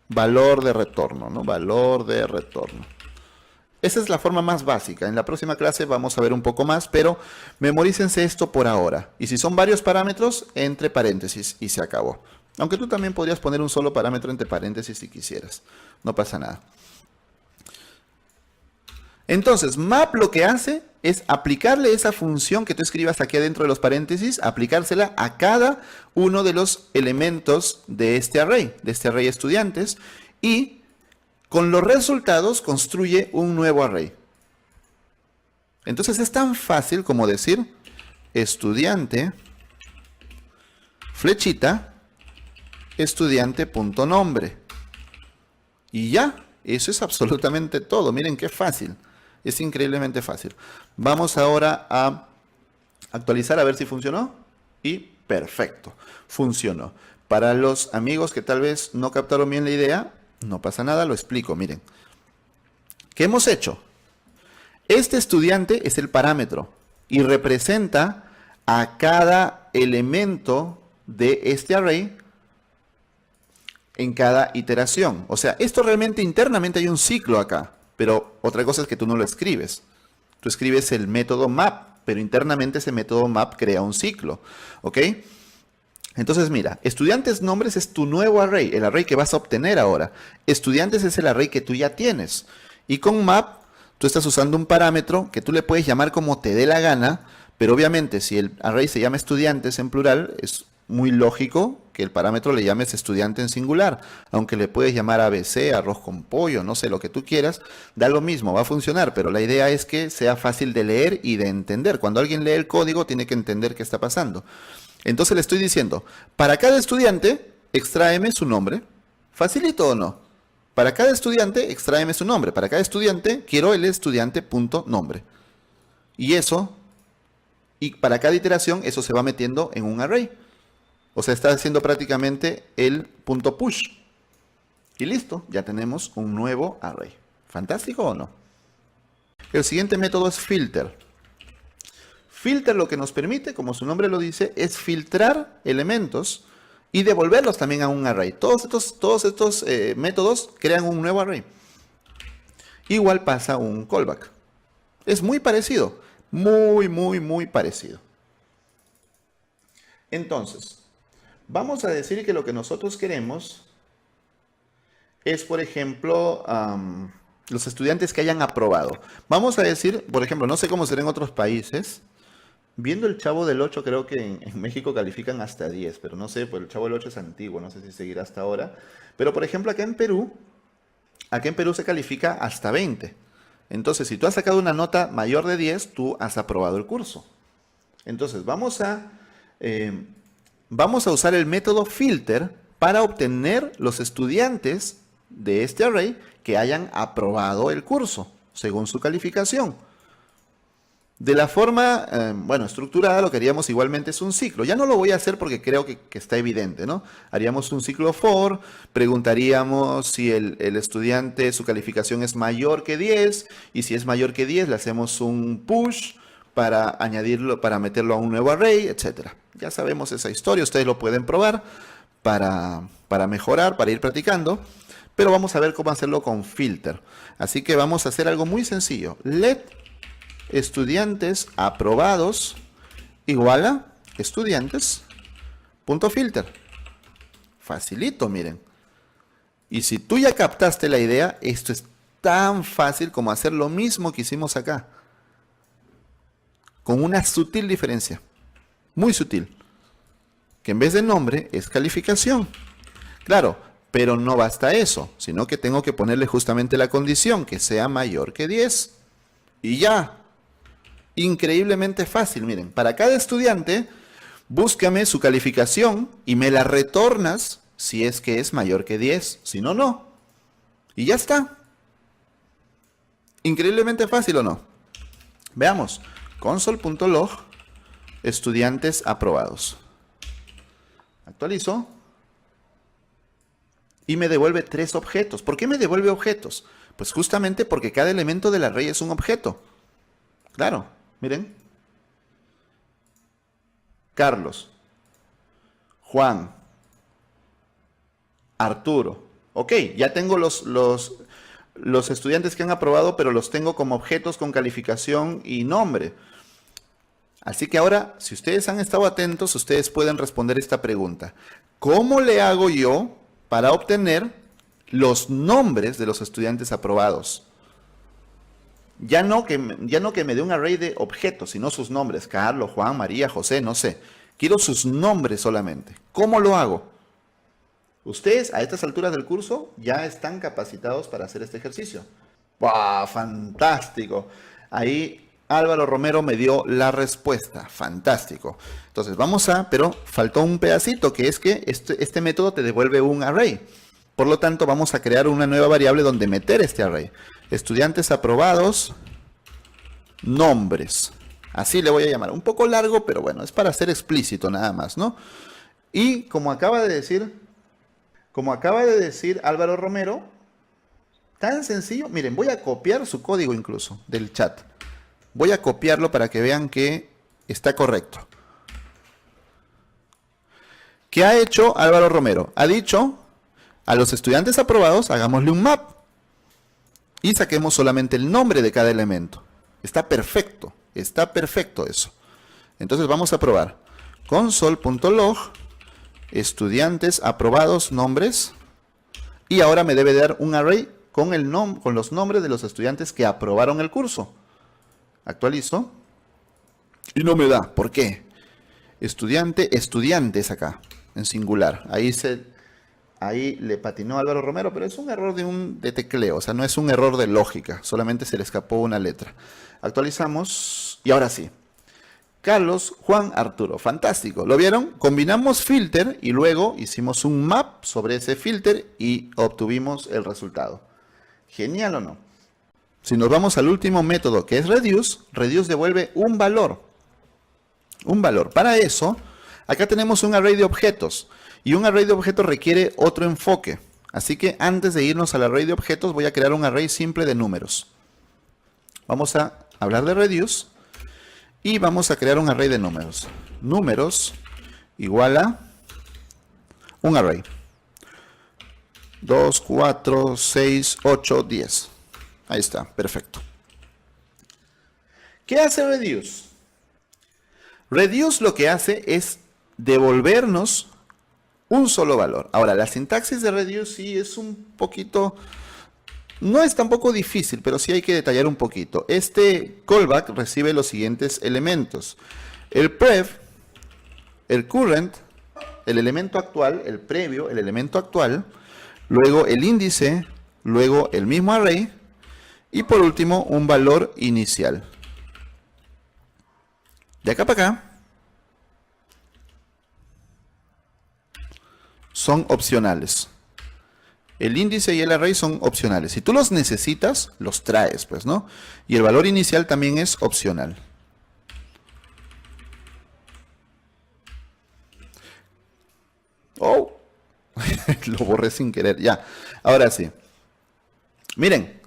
valor de retorno, ¿no? Valor de retorno. Esa es la forma más básica. En la próxima clase vamos a ver un poco más, pero memorícense esto por ahora. Y si son varios parámetros, entre paréntesis y se acabó. Aunque tú también podrías poner un solo parámetro entre paréntesis si quisieras. No pasa nada. Entonces, map lo que hace es aplicarle esa función que tú escribas aquí adentro de los paréntesis, aplicársela a cada uno de los elementos de este array estudiantes, y con los resultados construye un nuevo array. Entonces es tan fácil como decir estudiante, flechita, estudiante.nombre. Y ya, eso es absolutamente todo. Miren qué fácil. Es increíblemente fácil. Vamos ahora a actualizar a ver si funcionó. Y perfecto, funcionó. Para los amigos que tal vez no captaron bien la idea, no pasa nada, lo explico. Miren, ¿qué hemos hecho? Este estudiante es el parámetro y representa a cada elemento de este array en cada iteración. O sea, esto realmente internamente hay un ciclo acá, pero otra cosa es que tú no lo escribes. Tú escribes el método map, pero internamente ese método map crea un ciclo, ¿ok? Entonces mira, estudiantes nombres es tu nuevo array, el array que vas a obtener ahora. Estudiantes es el array que tú ya tienes. Y con map, tú estás usando un parámetro que tú le puedes llamar como te dé la gana, pero obviamente si el array se llama estudiantes en plural, es muy lógico que el parámetro le llames estudiante en singular, aunque le puedes llamar ABC, arroz con pollo, no sé, lo que tú quieras, da lo mismo, va a funcionar, pero la idea es que sea fácil de leer y de entender. Cuando alguien lee el código, tiene que entender qué está pasando. Entonces le estoy diciendo, para cada estudiante, extráeme su nombre. ¿Facilito o no? Para cada estudiante, extráeme su nombre. Para cada estudiante, quiero el estudiante.nombre. Y eso, y para cada iteración, eso se va metiendo en un array. O sea, está haciendo prácticamente el punto push. Y listo, ya tenemos un nuevo array. ¿Fantástico o no? El siguiente método es filter. Filter lo que nos permite, como su nombre lo dice, es filtrar elementos y devolverlos también a un array. Todos estos métodos crean un nuevo array. Igual pasa un callback. Es muy parecido. Muy parecido. Entonces, vamos a decir que lo que nosotros queremos es, por ejemplo, los estudiantes que hayan aprobado. Vamos a decir, por ejemplo, no sé cómo será en otros países. Viendo el Chavo del 8, creo que en México califican hasta 10, pero no sé, pues el Chavo del 8 es antiguo, no sé si seguirá hasta ahora. Pero, por ejemplo, acá en Perú se califica hasta 20. Entonces, si tú has sacado una nota mayor de 10, tú has aprobado el curso. Entonces, vamos a usar el método filter para obtener los estudiantes de este array que hayan aprobado el curso, según su calificación. De la forma, estructurada, lo que haríamos igualmente es un ciclo. Ya no lo voy a hacer porque creo que está evidente, ¿no? Haríamos un ciclo for, preguntaríamos si el estudiante, su calificación es mayor que 10, y si es mayor que 10, le hacemos un push para añadirlo, para meterlo a un nuevo array, etc. Ya sabemos esa historia, ustedes lo pueden probar para mejorar, para ir practicando, pero vamos a ver cómo hacerlo con filter. Así que vamos a hacer algo muy sencillo. Let estudiantes aprobados igual a estudiantes.filter. Facilito, miren. Y si tú ya captaste la idea, esto es tan fácil como hacer lo mismo que hicimos acá. Con una sutil diferencia. Muy sutil. Que en vez de nombre es calificación. Claro, pero no basta eso, sino que tengo que ponerle justamente la condición, que sea mayor que 10. Y ya. Increíblemente fácil, miren. Para cada estudiante, búscame su calificación y me la retornas si es que es mayor que 10. Si no, no. Y ya está. Increíblemente fácil, ¿o no? Veamos. Console.log estudiantes aprobados. Actualizo. Y me devuelve 3 objetos. ¿Por qué me devuelve objetos? Pues justamente porque cada elemento del array es un objeto. Claro, miren. Carlos. Juan. Arturo. Ok, ya tengo los estudiantes que han aprobado, pero los tengo como objetos con calificación y nombre. Así que ahora, si ustedes han estado atentos, ustedes pueden responder esta pregunta. ¿Cómo le hago yo para obtener los nombres de los estudiantes aprobados? Ya no que me dé un array de objetos, sino sus nombres. Carlos, Juan, María, José, no sé. Quiero sus nombres solamente. ¿Cómo lo hago? Ustedes a estas alturas del curso ya están capacitados para hacer este ejercicio. ¡Wow! ¡Fantástico! Ahí Álvaro Romero me dio la respuesta. Fantástico. Entonces pero faltó un pedacito, que es que este método te devuelve un array. Por lo tanto, vamos a crear una nueva variable donde meter este array. Estudiantes aprobados, nombres. Así le voy a llamar. Un poco largo, pero bueno, es para ser explícito nada más, ¿no? Y como acaba de decir Álvaro Romero, tan sencillo. Miren, voy a copiar su código incluso del chat. Voy a copiarlo para que vean que está correcto. ¿Qué ha hecho Álvaro Romero? Ha dicho, a los estudiantes aprobados, hagámosle un map. Y saquemos solamente el nombre de cada elemento. Está perfecto eso. Entonces vamos a probar. Console.log, estudiantes aprobados, nombres. Y ahora me debe dar un array con los nombres de los estudiantes que aprobaron el curso. Actualizo. Y no me da. ¿Por qué? Estudiantes acá, en singular. Ahí le patinó a Álvaro Romero, pero es un error de tecleo. O sea, no es un error de lógica. Solamente se le escapó una letra. Actualizamos. Y ahora sí. Carlos, Juan, Arturo. Fantástico. ¿Lo vieron? Combinamos filter y luego hicimos un map sobre ese filter y obtuvimos el resultado. ¿Genial o no? Si nos vamos al último método, que es reduce devuelve un valor. Para eso, acá tenemos un array de objetos. Y un array de objetos requiere otro enfoque. Así que antes de irnos al array de objetos, voy a crear un array simple de números. Vamos a hablar de reduce. Y vamos a crear un array de números. Números igual a un array. 2, 4, 6, 8, 10. Ahí está, perfecto. ¿Qué hace reduce? Reduce lo que hace es devolvernos un solo valor. Ahora, la sintaxis de reduce sí es un poquito... No es tampoco difícil, pero sí hay que detallar un poquito. Este callback recibe los siguientes elementos. El prev, el current, el elemento actual, el previo, el elemento actual, luego el índice, luego el mismo array, y por último, un valor inicial. De acá para acá, son opcionales. El índice y el array son opcionales. Si tú los necesitas, los traes, pues, ¿no? Y el valor inicial también es opcional. Oh, lo borré sin querer, ya. Ahora sí. Miren.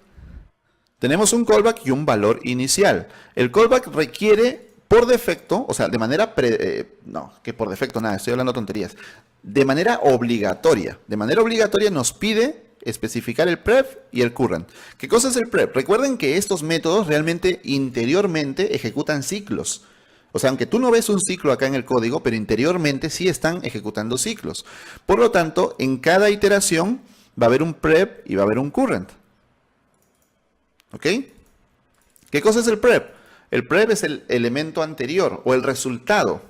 Tenemos un callback y un valor inicial. El callback requiere por defecto, o sea, de manera... no, que por defecto nada, estoy hablando tonterías. De manera obligatoria. De manera obligatoria nos pide especificar el prev y el current. ¿Qué cosa es el prev? Recuerden que estos métodos realmente interiormente ejecutan ciclos. O sea, aunque tú no ves un ciclo acá en el código, pero interiormente sí están ejecutando ciclos. Por lo tanto, en cada iteración va a haber un prev y va a haber un current. ¿Ok? ¿Qué cosa es el prev? El prev es el elemento anterior o el resultado.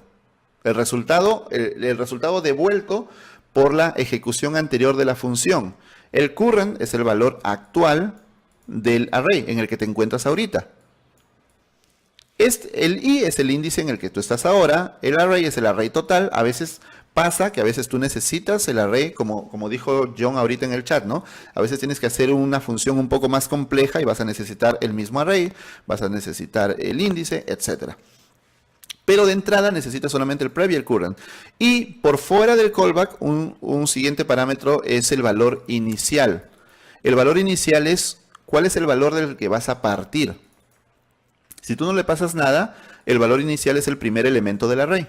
El resultado devuelto por la ejecución anterior de la función. El current es el valor actual del array en el que te encuentras ahorita. El i es el índice en el que tú estás ahora. El array es el array total. A veces pasa que a veces tú necesitas el array, como dijo John ahorita en el chat, ¿no? A veces tienes que hacer una función un poco más compleja y vas a necesitar el mismo array, vas a necesitar el índice, etc. Pero de entrada necesitas solamente el prev y el current. Y por fuera del callback, un siguiente parámetro es el valor inicial. El valor inicial es cuál es el valor del que vas a partir. Si tú no le pasas nada, el valor inicial es el primer elemento del array.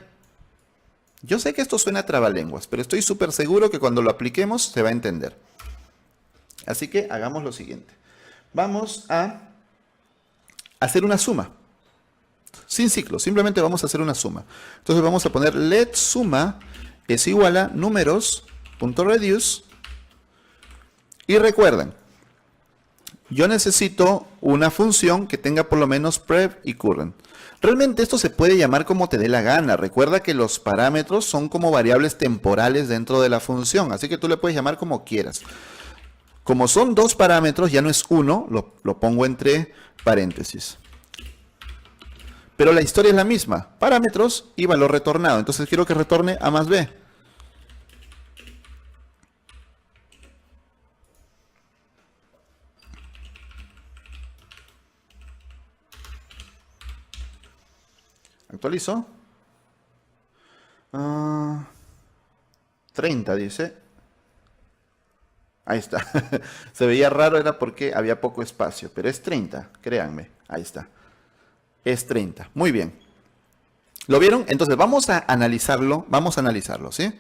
Yo sé que esto suena a trabalenguas, pero estoy súper seguro que cuando lo apliquemos se va a entender. Así que hagamos lo siguiente. Vamos a hacer una suma. Sin ciclo, simplemente vamos a hacer una suma. Entonces vamos a poner let suma es igual a números.reduce. Y recuerden, yo necesito una función que tenga por lo menos prev y current. Realmente esto se puede llamar como te dé la gana. Recuerda que los parámetros son como variables temporales dentro de la función. Así que tú le puedes llamar como quieras. Como son dos parámetros, ya no es uno, lo pongo entre paréntesis. Pero la historia es la misma. Parámetros y valor retornado. Entonces quiero que retorne A más B. Actualizo. 30 dice. Ahí está. Se veía raro, era porque había poco espacio, pero es 30, créanme. Ahí está. Es 30. Muy bien. ¿Lo vieron? Entonces vamos a analizarlo. ¿Sí?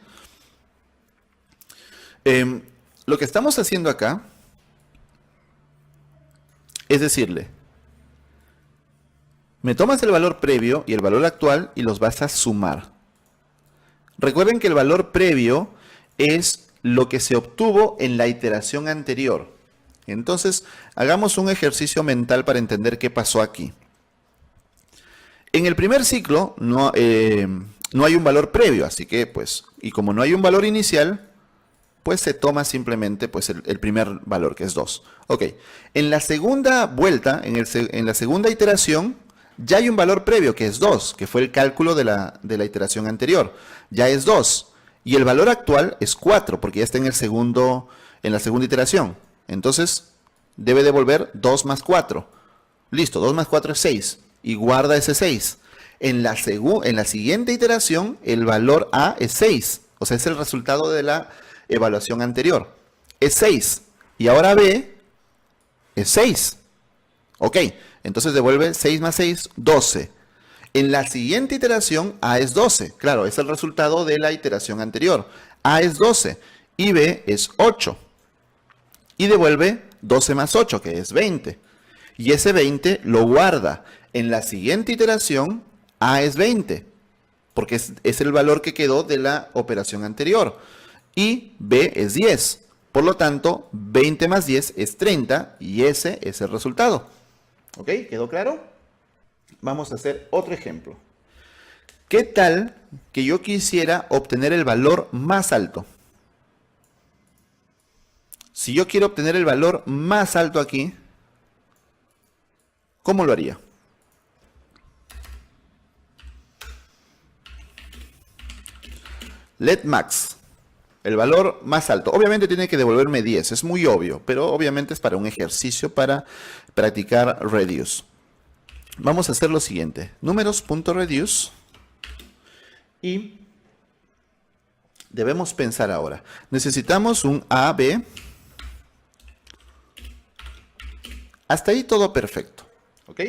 Lo que estamos haciendo acá es decirle, me tomas el valor previo y el valor actual y los vas a sumar. Recuerden que el valor previo es lo que se obtuvo en la iteración anterior. Entonces, hagamos un ejercicio mental para entender qué pasó aquí. En el primer ciclo no hay un valor previo, así que pues, y como no hay un valor inicial, pues se toma simplemente pues, el primer valor, que es 2. Ok, en la segunda vuelta, en la segunda iteración, ya hay un valor previo, que es 2, que fue el cálculo de la iteración anterior. Ya es 2. Y el valor actual es 4, porque ya está en la segunda iteración. Entonces, debe devolver 2 más 4. Listo, 2 más 4 es 6. Y guarda ese 6. En la siguiente iteración, el valor A es 6. O sea, es el resultado de la evaluación anterior. Es 6. Y ahora B es 6. Ok, entonces devuelve 6 más 6, 12. En la siguiente iteración, A es 12. Claro, es el resultado de la iteración anterior. A es 12 y B es 8. Y devuelve 12 más 8, que es 20. Y ese 20 lo guarda. En la siguiente iteración, A es 20, porque es el valor que quedó de la operación anterior. Y B es 10. Por lo tanto, 20 más 10 es 30 y ese es el resultado. ¿Ok? ¿Quedó claro? Vamos a hacer otro ejemplo. ¿Qué tal que yo quisiera obtener el valor más alto? Si yo quiero obtener el valor más alto aquí, ¿cómo lo haría? Let max. El valor más alto. Obviamente tiene que devolverme 10, es muy obvio, pero obviamente es para un ejercicio para practicar reduce. Vamos a hacer lo siguiente. Números.reduce. Y debemos pensar ahora. Necesitamos un A, B. Hasta ahí todo perfecto. ¿Ok?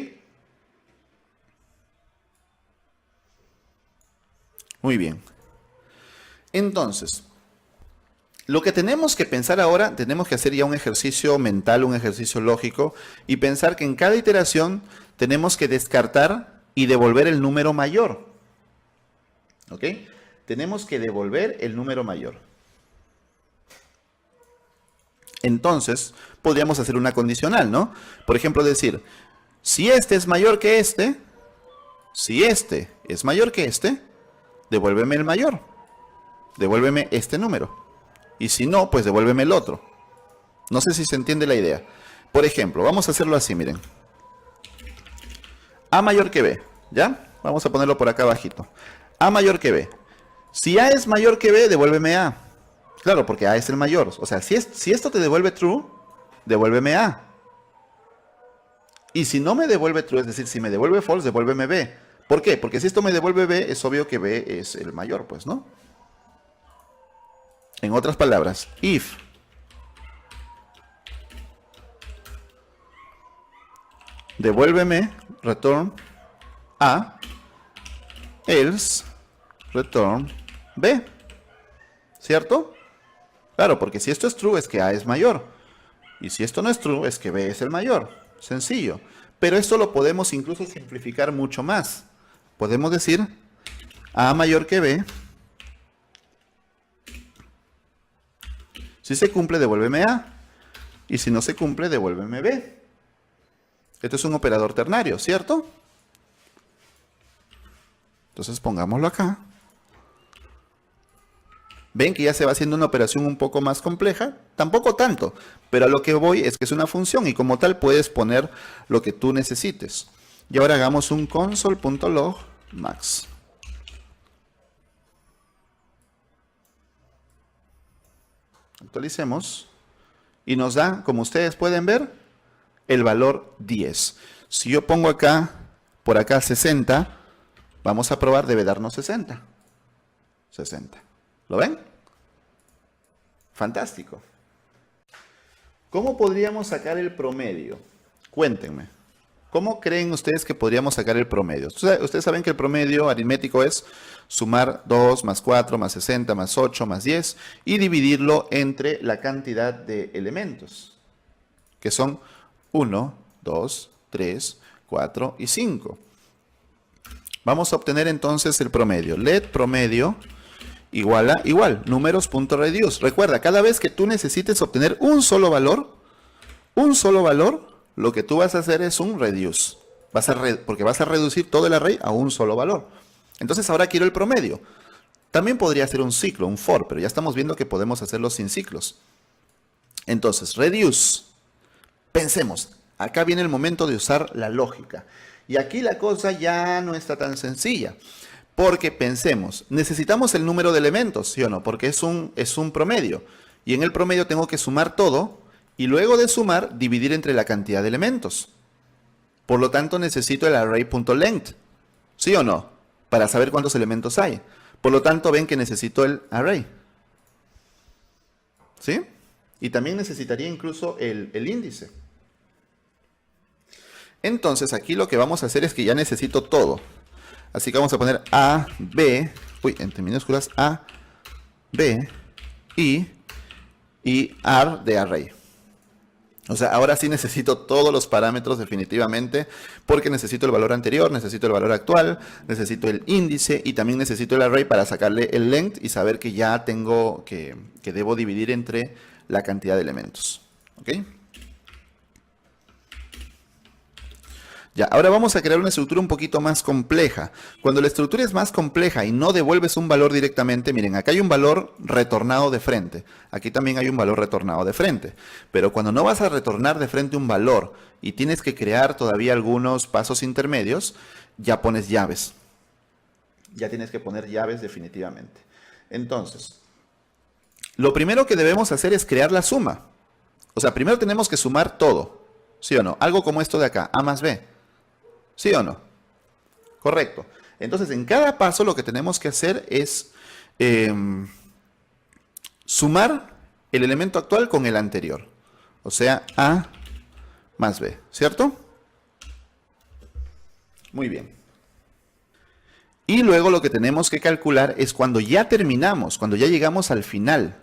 Muy bien. Entonces, lo que tenemos que pensar ahora, tenemos que hacer ya un ejercicio mental, un ejercicio lógico, y pensar que en cada iteración tenemos que descartar y devolver el número mayor. ¿Ok? Tenemos que devolver el número mayor. Entonces, podríamos hacer una condicional, ¿no? Por ejemplo, decir, si este es mayor que este, si este es mayor que este, devuélveme el mayor. Devuélveme este número. Y si no, pues devuélveme el otro. No sé si se entiende la idea. Por ejemplo, vamos a hacerlo así, miren. A mayor que B, ¿ya? Vamos a ponerlo por acá abajito. A mayor que B. Si A es mayor que B, devuélveme A. Claro, porque A es el mayor. O sea, si esto te devuelve true, devuélveme A. Y si no me devuelve true, es decir, si me devuelve false, devuélveme B. ¿Por qué? Porque si esto me devuelve B, es obvio que B es el mayor, pues, ¿no? En otras palabras, if devuélveme return A, else return B. ¿Cierto? Claro, porque si esto es true es que A es mayor. Y si esto no es true es que B es el mayor. Sencillo. Pero esto lo podemos incluso simplificar mucho más. Podemos decir A mayor que B. Si se cumple, devuélveme A. Y si no se cumple, devuélveme B. Esto es un operador ternario, ¿cierto? Entonces pongámoslo acá. ¿Ven que ya se va haciendo una operación un poco más compleja? Tampoco tanto, pero a lo que voy es que es una función y como tal puedes poner lo que tú necesites. Y ahora hagamos un console.log max. Actualicemos y nos da, como ustedes pueden ver, el valor 10. Si yo pongo acá, por acá 60, Vamos a probar, debe darnos 60. 60. ¿Lo ven? Fantástico. ¿Cómo podríamos sacar el promedio? Cuéntenme. ¿Cómo creen ustedes que podríamos sacar el promedio? Ustedes saben que el promedio aritmético es sumar 2 más 4 más 60 más 8 más 10 y dividirlo entre la cantidad de elementos, que son 1, 2, 3, 4 y 5. Vamos a obtener entonces el promedio. Let promedio igual a números.reduce. Recuerda, cada vez que tú necesites obtener un solo valor, lo que tú vas a hacer es un reduce. Porque vas a reducir todo el array a un solo valor. Entonces ahora quiero el promedio. También podría ser un ciclo, un for, pero ya estamos viendo que podemos hacerlo sin ciclos. Entonces, reduce. Pensemos, acá viene el momento de usar la lógica. Y aquí la cosa ya no está tan sencilla. Porque pensemos, necesitamos el número de elementos, ¿sí o no? Porque es un promedio. Y en el promedio tengo que sumar todo y luego de sumar, dividir entre la cantidad de elementos. Por lo tanto, necesito el array.length, ¿sí o no? Para saber cuántos elementos hay. Por lo tanto, ven que necesito el array. ¿Sí? Y también necesitaría incluso el índice. Entonces, aquí lo que vamos a hacer es que ya necesito todo. Así que vamos a poner A, B, entre minúsculas, A, B, y AR de array. O sea, ahora sí necesito todos los parámetros definitivamente, porque necesito el valor anterior, necesito el valor actual, necesito el índice y también necesito el array para sacarle el length y saber que ya tengo, que debo dividir entre la cantidad de elementos. ¿Ok? Ya, ahora vamos a crear una estructura un poquito más compleja. Cuando la estructura es más compleja y no devuelves un valor directamente, miren, acá hay un valor retornado de frente. Aquí también hay un valor retornado de frente. Pero cuando no vas a retornar de frente un valor y tienes que crear todavía algunos pasos intermedios, ya pones llaves. Ya tienes que poner llaves definitivamente. Entonces, lo primero que debemos hacer es crear la suma. O sea, primero tenemos que sumar todo. ¿Sí o no? Algo como esto de acá, A más B. ¿Sí o no? Correcto. Entonces, en cada paso lo que tenemos que hacer es sumar el elemento actual con el anterior. O sea, A más B. ¿Cierto? Muy bien. Y luego lo que tenemos que calcular es cuando ya terminamos, cuando ya llegamos al final.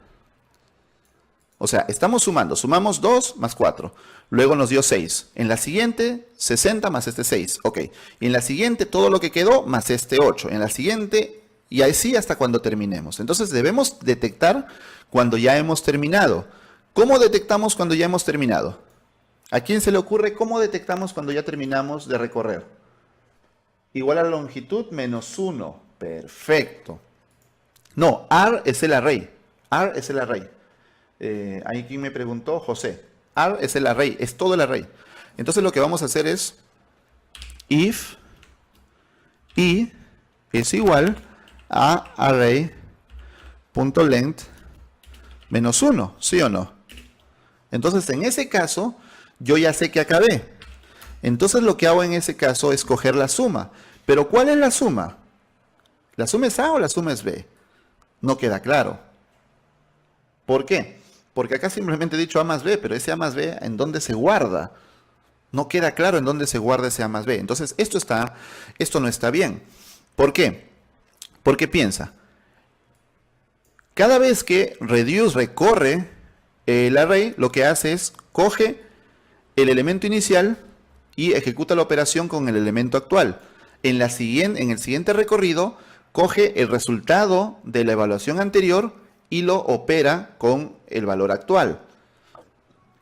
O sea, estamos sumando. Sumamos 2 más 4. Luego nos dio 6. En la siguiente, 60 más este 6. Ok. Y en la siguiente, todo lo que quedó más este 8. En la siguiente, y así hasta cuando terminemos. Entonces, debemos detectar cuando ya hemos terminado. ¿Cómo detectamos cuando ya hemos terminado? ¿A quién se le ocurre cómo detectamos cuando ya terminamos de recorrer? Igual a la longitud menos 1. Perfecto. No, R es el array. R es el array. Ahí quien me preguntó, José. R es el array, es todo el array. Entonces lo que vamos a hacer es if i es igual a array.length menos 1, ¿sí o no? Entonces en ese caso yo ya sé que acabé. Entonces lo que hago en ese caso es coger la suma. ¿Pero cuál es la suma? ¿La suma es A o la suma es B? No queda claro. ¿Por qué? Porque acá simplemente he dicho A más B, pero ese A más B, ¿en dónde se guarda? No queda claro en dónde se guarda ese A más B. Entonces, esto no está bien. ¿Por qué? Porque piensa, cada vez que reduce recorre el array, lo que hace es coge el elemento inicial y ejecuta la operación con el elemento actual. En el siguiente recorrido, coge el resultado de la evaluación anterior y lo opera con el valor actual.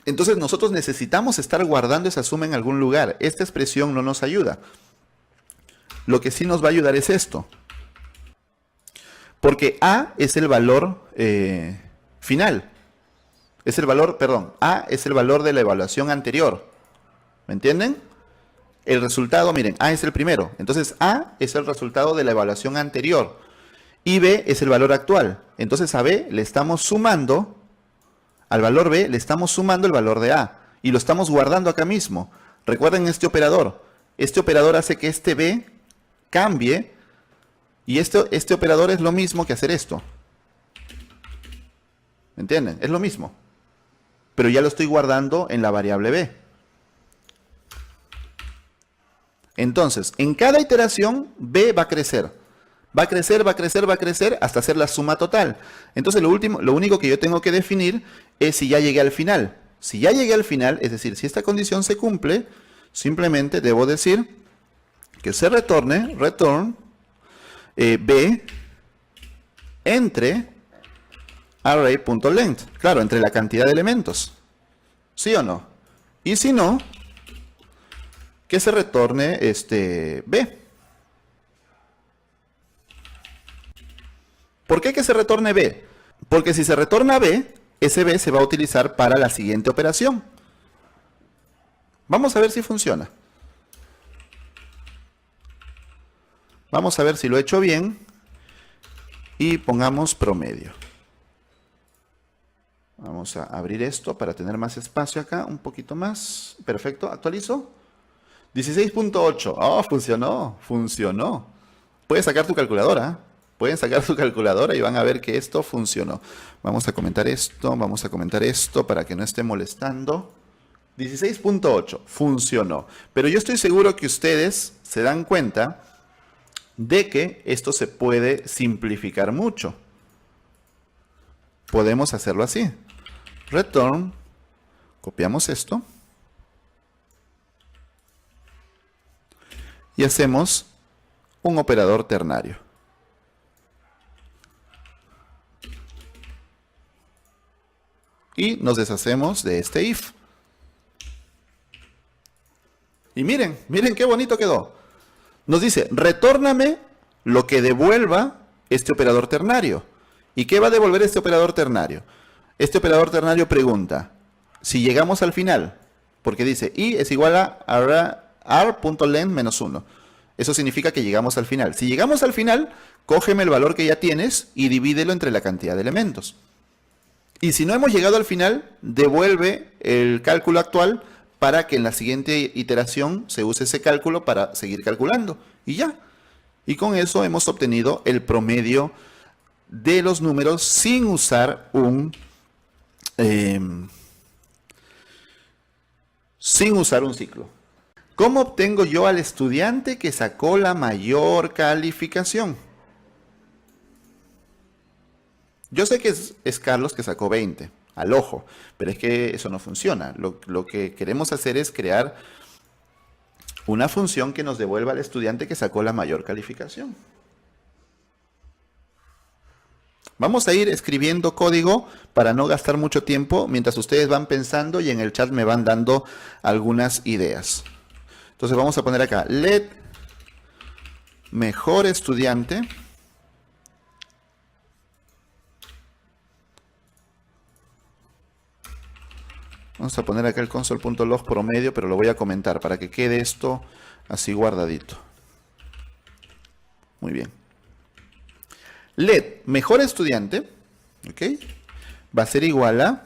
Entonces nosotros necesitamos estar guardando esa suma en algún lugar. Esta expresión no nos ayuda. Lo que sí nos va a ayudar es esto. Porque A es el valor final. Es el valor, perdón, A es el valor de la evaluación anterior. ¿Me entienden? El resultado, miren, A es el primero. Entonces A es el resultado de la evaluación anterior. Y B es el valor actual. Entonces a B le estamos sumando, al valor B le estamos sumando el valor de A. Y lo estamos guardando acá mismo. Recuerden este operador. Este operador hace que este B cambie Y este operador es lo mismo que hacer esto. ¿Me entienden? Es lo mismo. Pero ya lo estoy guardando en la variable b. Entonces, en cada iteración, b va a crecer. Va a crecer, va a crecer, va a crecer hasta hacer la suma total. Entonces, lo único que yo tengo que definir es si ya llegué al final. Si ya llegué al final, es decir, si esta condición se cumple, simplemente debo decir que se return b entre array.length. Claro, entre la cantidad de elementos. ¿Sí o no? Y si no, que se retorne b. ¿Por qué que se retorne b? Porque si se retorna b, ese b se va a utilizar para la siguiente operación. Vamos a ver si funciona. Vamos a ver si lo he hecho bien. Y pongamos promedio. Vamos a abrir esto para tener más espacio acá, un poquito más. Perfecto, actualizo. 16.8. Oh, funcionó, funcionó. Puedes sacar tu calculadora. Pueden sacar su calculadora y van a ver que esto funcionó. Vamos a comentar esto para que no esté molestando. 16.8, funcionó. Pero yo estoy seguro que ustedes se dan cuenta de que esto se puede simplificar mucho. Podemos hacerlo así. Return, copiamos esto. Y hacemos un operador ternario. Y nos deshacemos de este if. Y miren, miren qué bonito quedó. Nos dice, retórname lo que devuelva este operador ternario. ¿Y qué va a devolver este operador ternario? Este operador ternario pregunta, si llegamos al final, porque dice, i es igual a r.length menos 1. Eso significa que llegamos al final. Si llegamos al final, cógeme el valor que ya tienes y divídelo entre la cantidad de elementos. Y si no hemos llegado al final, devuelve el cálculo actual para que en la siguiente iteración se use ese cálculo para seguir calculando. Y ya. Y con eso hemos obtenido el promedio de los números sin usar un ciclo. ¿Cómo obtengo yo al estudiante que sacó la mayor calificación? Yo sé que es Carlos que sacó 20, al ojo, pero es que eso no funciona. Lo que queremos hacer es crear una función que nos devuelva al estudiante que sacó la mayor calificación. Vamos a ir escribiendo código para no gastar mucho tiempo mientras ustedes van pensando y en el chat me van dando algunas ideas. Entonces vamos a poner acá, let mejor estudiante vamos a poner acá el console.log promedio, pero lo voy a comentar para que quede esto así guardadito. Muy bien. Let mejor estudiante, ¿ok? Va a ser igual a,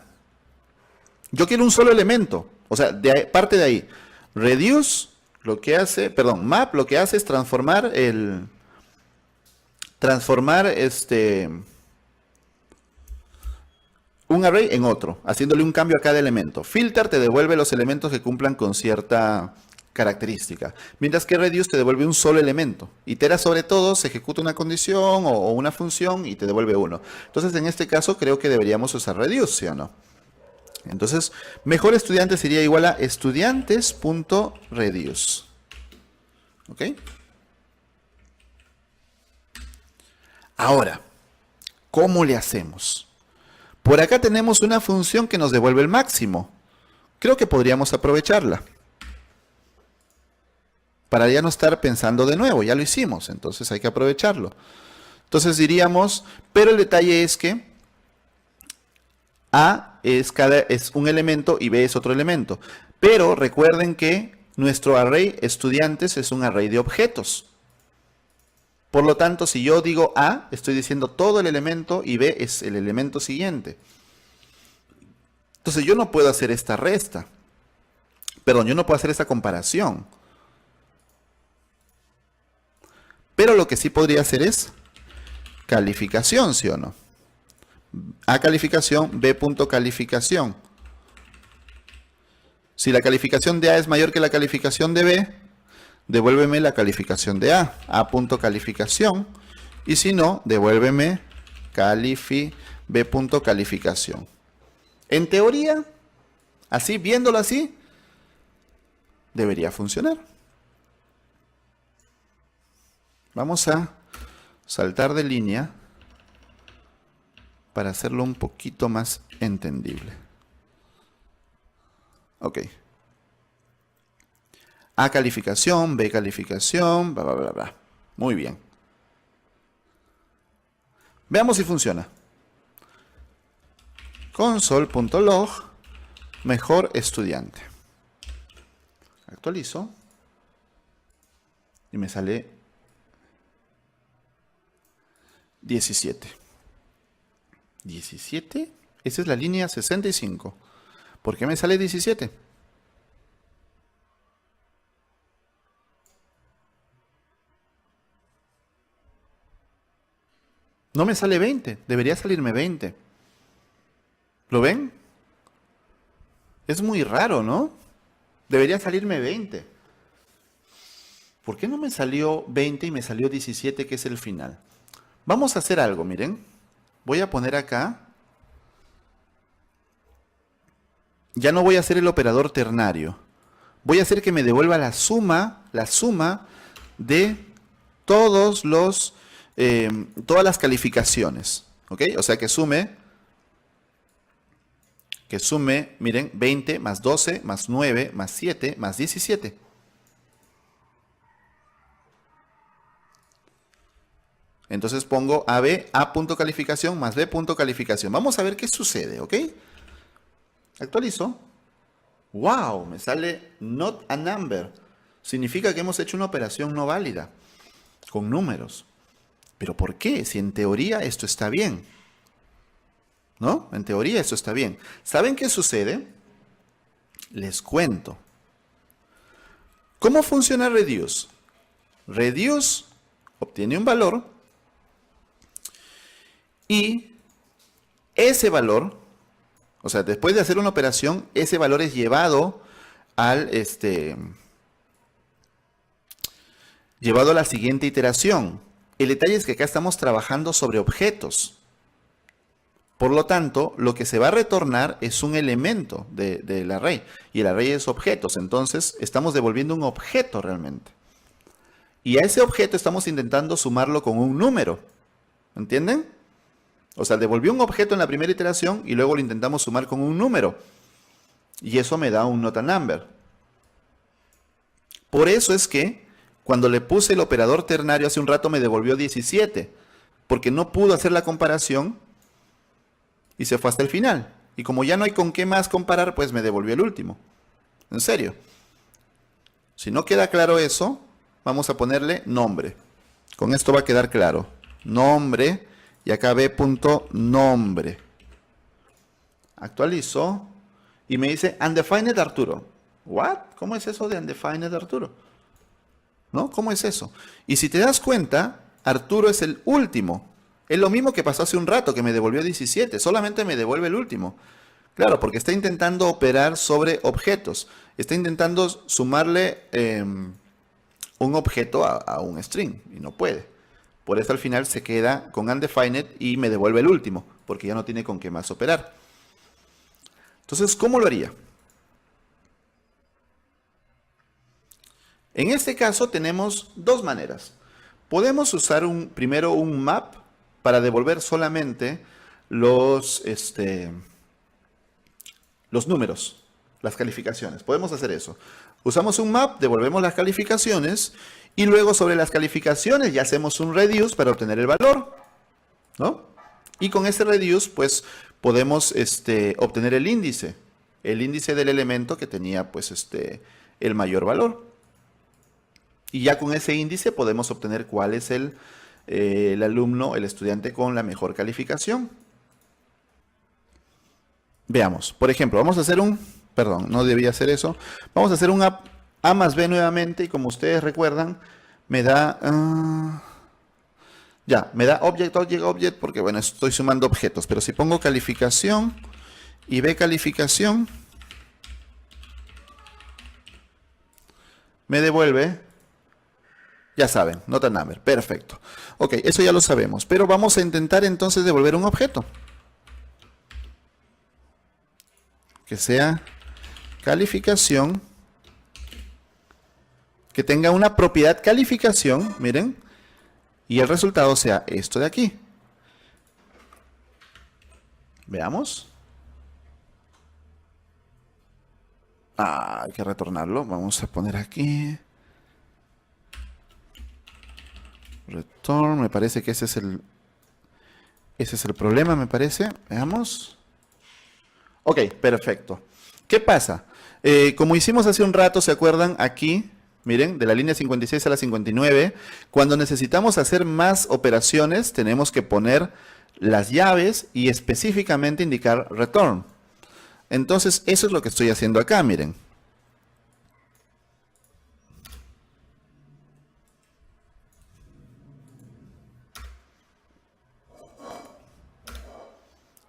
yo quiero un solo elemento, o sea, parte de ahí. Reduce, lo que hace, perdón, map lo que hace es transformar un array en otro, haciéndole un cambio a cada elemento. Filter te devuelve los elementos que cumplan con cierta característica, mientras que reduce te devuelve un solo elemento. Itera sobre todo, se ejecuta una condición o una función y te devuelve uno. Entonces, en este caso, creo que deberíamos usar reduce, ¿sí o no? Entonces, mejor estudiante sería igual a estudiantes.reduce. ¿Ok? Ahora, ¿cómo le hacemos? Por acá tenemos una función que nos devuelve el máximo. Creo que podríamos aprovecharla. Para ya no estar pensando de nuevo, ya lo hicimos, entonces hay que aprovecharlo. Entonces diríamos, pero el detalle es que A es un elemento y B es otro elemento. Pero recuerden que nuestro array estudiantes es un array de objetos. Por lo tanto, si yo digo A, estoy diciendo todo el elemento y B es el elemento siguiente. Entonces yo no puedo hacer esta resta. Perdón, yo no puedo hacer esta comparación. Pero lo que sí podría hacer es calificación, ¿sí o no? A calificación, B punto calificación. Si la calificación de A es mayor que la calificación de B, devuélveme la calificación de A punto calificación. Y si no, devuélveme B punto calificación. En teoría, así, viéndolo así, debería funcionar. Vamos a saltar de línea para hacerlo un poquito más entendible. Ok. A calificación, B calificación, bla, bla, bla, bla. Muy bien. Veamos si funciona. Console.log, mejor estudiante. Actualizo. Y me sale 17. ¿17? Esa es la línea 65. ¿Por qué me sale 17? No me sale 20. Debería salirme 20. ¿Lo ven? Es muy raro, ¿no? Debería salirme 20. ¿Por qué no me salió 20 y me salió 17, que es el final? Vamos a hacer algo, miren. Voy a poner acá. Ya no voy a hacer el operador ternario. Voy a hacer que me devuelva la suma de todas las calificaciones. ¿Ok? O sea, que sume, miren, 20 más 12 más 9 más 7 más 17. Entonces pongo A punto calificación más B punto calificación. Vamos a ver qué sucede, ¿ok? Actualizo. ¡Wow! Me sale not a number. Significa que hemos hecho una operación no válida con números. ¿Pero por qué? Si en teoría esto está bien. ¿No? En teoría esto está bien. ¿Saben qué sucede? Les cuento. ¿Cómo funciona reduce? Reduce obtiene un valor y ese valor, o sea, después de hacer una operación, ese valor es llevado llevado a la siguiente iteración. El detalle es que acá estamos trabajando sobre objetos. Por lo tanto, lo que se va a retornar es un elemento del array. Y el array es objetos. Entonces, estamos devolviendo un objeto realmente. Y a ese objeto estamos intentando sumarlo con un número. ¿Entienden? O sea, devolvió un objeto en la primera iteración y luego lo intentamos sumar con un número. Y eso me da un not a number. Por eso es que cuando le puse el operador ternario hace un rato me devolvió 17. Porque no pudo hacer la comparación y se fue hasta el final. Y como ya no hay con qué más comparar, pues me devolvió el último. En serio. Si no queda claro eso, vamos a ponerle nombre. Con esto va a quedar claro. Nombre. Y acá b.nombre. Actualizo. Y me dice undefined Arturo. ¿What? ¿Cómo es eso de undefined Arturo? ¿No? ¿Cómo es eso? Y si te das cuenta, Arturo es el último. Es lo mismo que pasó hace un rato, que me devolvió 17. Solamente me devuelve el último. Claro, porque está intentando operar sobre objetos. Está intentando sumarle un objeto a un string. Y no puede. Por eso al final se queda con undefined y me devuelve el último. Porque ya no tiene con qué más operar. Entonces, ¿cómo lo haría? En este caso tenemos dos maneras. Podemos usar primero un map para devolver solamente los números, las calificaciones. Podemos hacer eso. Usamos un map, devolvemos las calificaciones y luego sobre las calificaciones ya hacemos un reduce para obtener el valor, ¿no? Y con ese reduce pues podemos obtener el índice del elemento que tenía pues el mayor valor. Y ya con ese índice podemos obtener cuál es el alumno, el estudiante con la mejor calificación. Veamos, por ejemplo, vamos a hacer perdón, no debía hacer eso. Vamos a hacer un A más B nuevamente y como ustedes recuerdan, me da Ya, me da object, object, object, porque bueno, estoy sumando objetos. Pero si pongo calificación y B calificación, me devuelve, ya saben, nota number. Perfecto. Ok, eso ya lo sabemos. Pero vamos a intentar entonces devolver un objeto. Que sea calificación, que tenga una propiedad calificación, miren, y el resultado sea esto de aquí. Veamos. Hay que retornarlo. Vamos a poner aquí. Return, me parece que ese es el problema, me parece. Veamos. Ok, perfecto. ¿Qué pasa? Como hicimos hace un rato, ¿se acuerdan? Aquí, miren, de la línea 56 a la 59, cuando necesitamos hacer más operaciones, tenemos que poner las llaves y específicamente indicar return. Entonces, eso es lo que estoy haciendo acá, miren.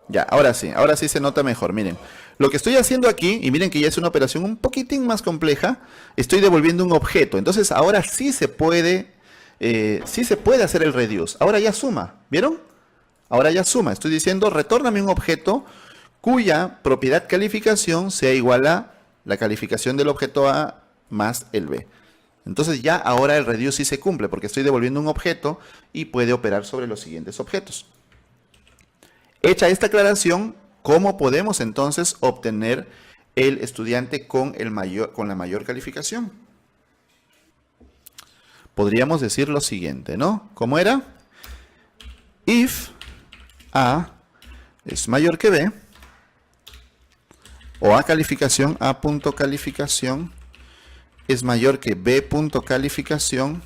Ya, ahora sí se nota mejor, miren. Lo que estoy haciendo aquí, y miren que ya es una operación un poquitín más compleja, estoy devolviendo un objeto. Entonces, ahora sí se puede hacer el reduce. Ahora ya suma, ¿vieron? Ahora ya suma. Estoy diciendo, retórname un objeto cuya propiedad calificación sea igual a la calificación del objeto A más el B. Entonces ya ahora el reduce sí se cumple, porque estoy devolviendo un objeto y puede operar sobre los siguientes objetos. Hecha esta aclaración, ¿cómo podemos entonces obtener el estudiante con la mayor calificación? Podríamos decir lo siguiente, ¿no? ¿Cómo era? If A es mayor que B, o A calificación, A punto calificación, es mayor que B punto calificación.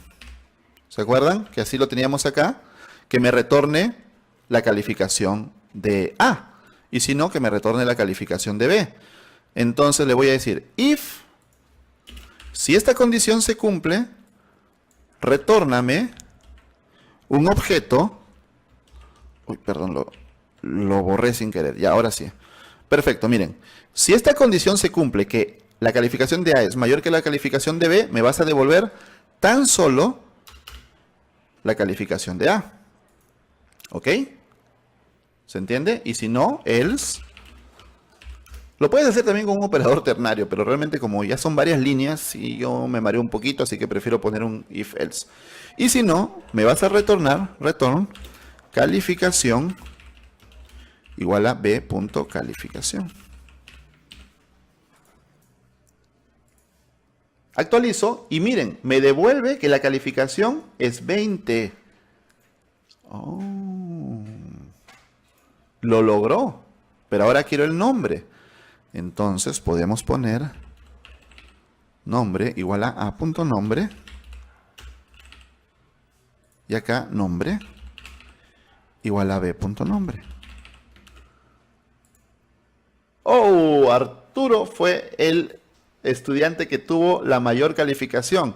¿Se acuerdan? Que así lo teníamos acá. Que me retorne la calificación de A. Y si no, que me retorne la calificación de B. Entonces le voy a decir, if, si esta condición se cumple, retórname un objeto. Uy, perdón, lo borré sin querer. Ya, ahora sí. Perfecto, miren. Si esta condición se cumple, que la calificación de A es mayor que la calificación de B, me vas a devolver tan solo la calificación de A. ¿Ok? ¿Se entiende? Y si no, else. Lo puedes hacer también con un operador ternario, pero realmente como ya son varias líneas y yo me mareo un poquito, así que prefiero poner un if else. Y si no, me vas a retornar, return, calificación igual a b punto calificación. Actualizo y miren, me devuelve que la calificación es 20. Oh, lo logró, pero ahora quiero el nombre. Entonces podemos poner nombre igual a punto nombre. Y acá nombre igual a b punto nombre. Oh, Arturo fue el estudiante que tuvo la mayor calificación.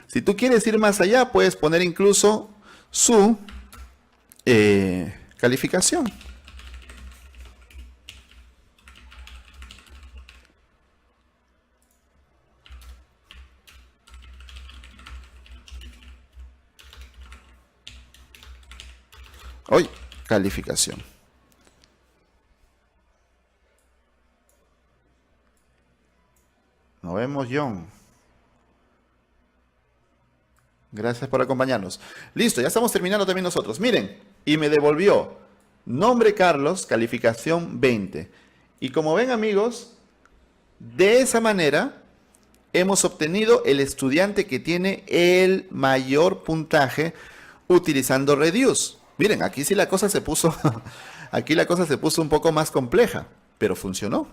Si tú quieres ir más allá, puedes poner incluso su calificación. Hoy, calificación. Nos vemos, John. Gracias por acompañarnos. Listo, ya estamos terminando también nosotros. Miren, y me devolvió nombre Carlos, calificación 20. Y como ven, amigos, de esa manera hemos obtenido el estudiante que tiene el mayor puntaje utilizando reduce. Miren, aquí sí la cosa se puso, aquí la cosa se puso un poco más compleja, pero funcionó.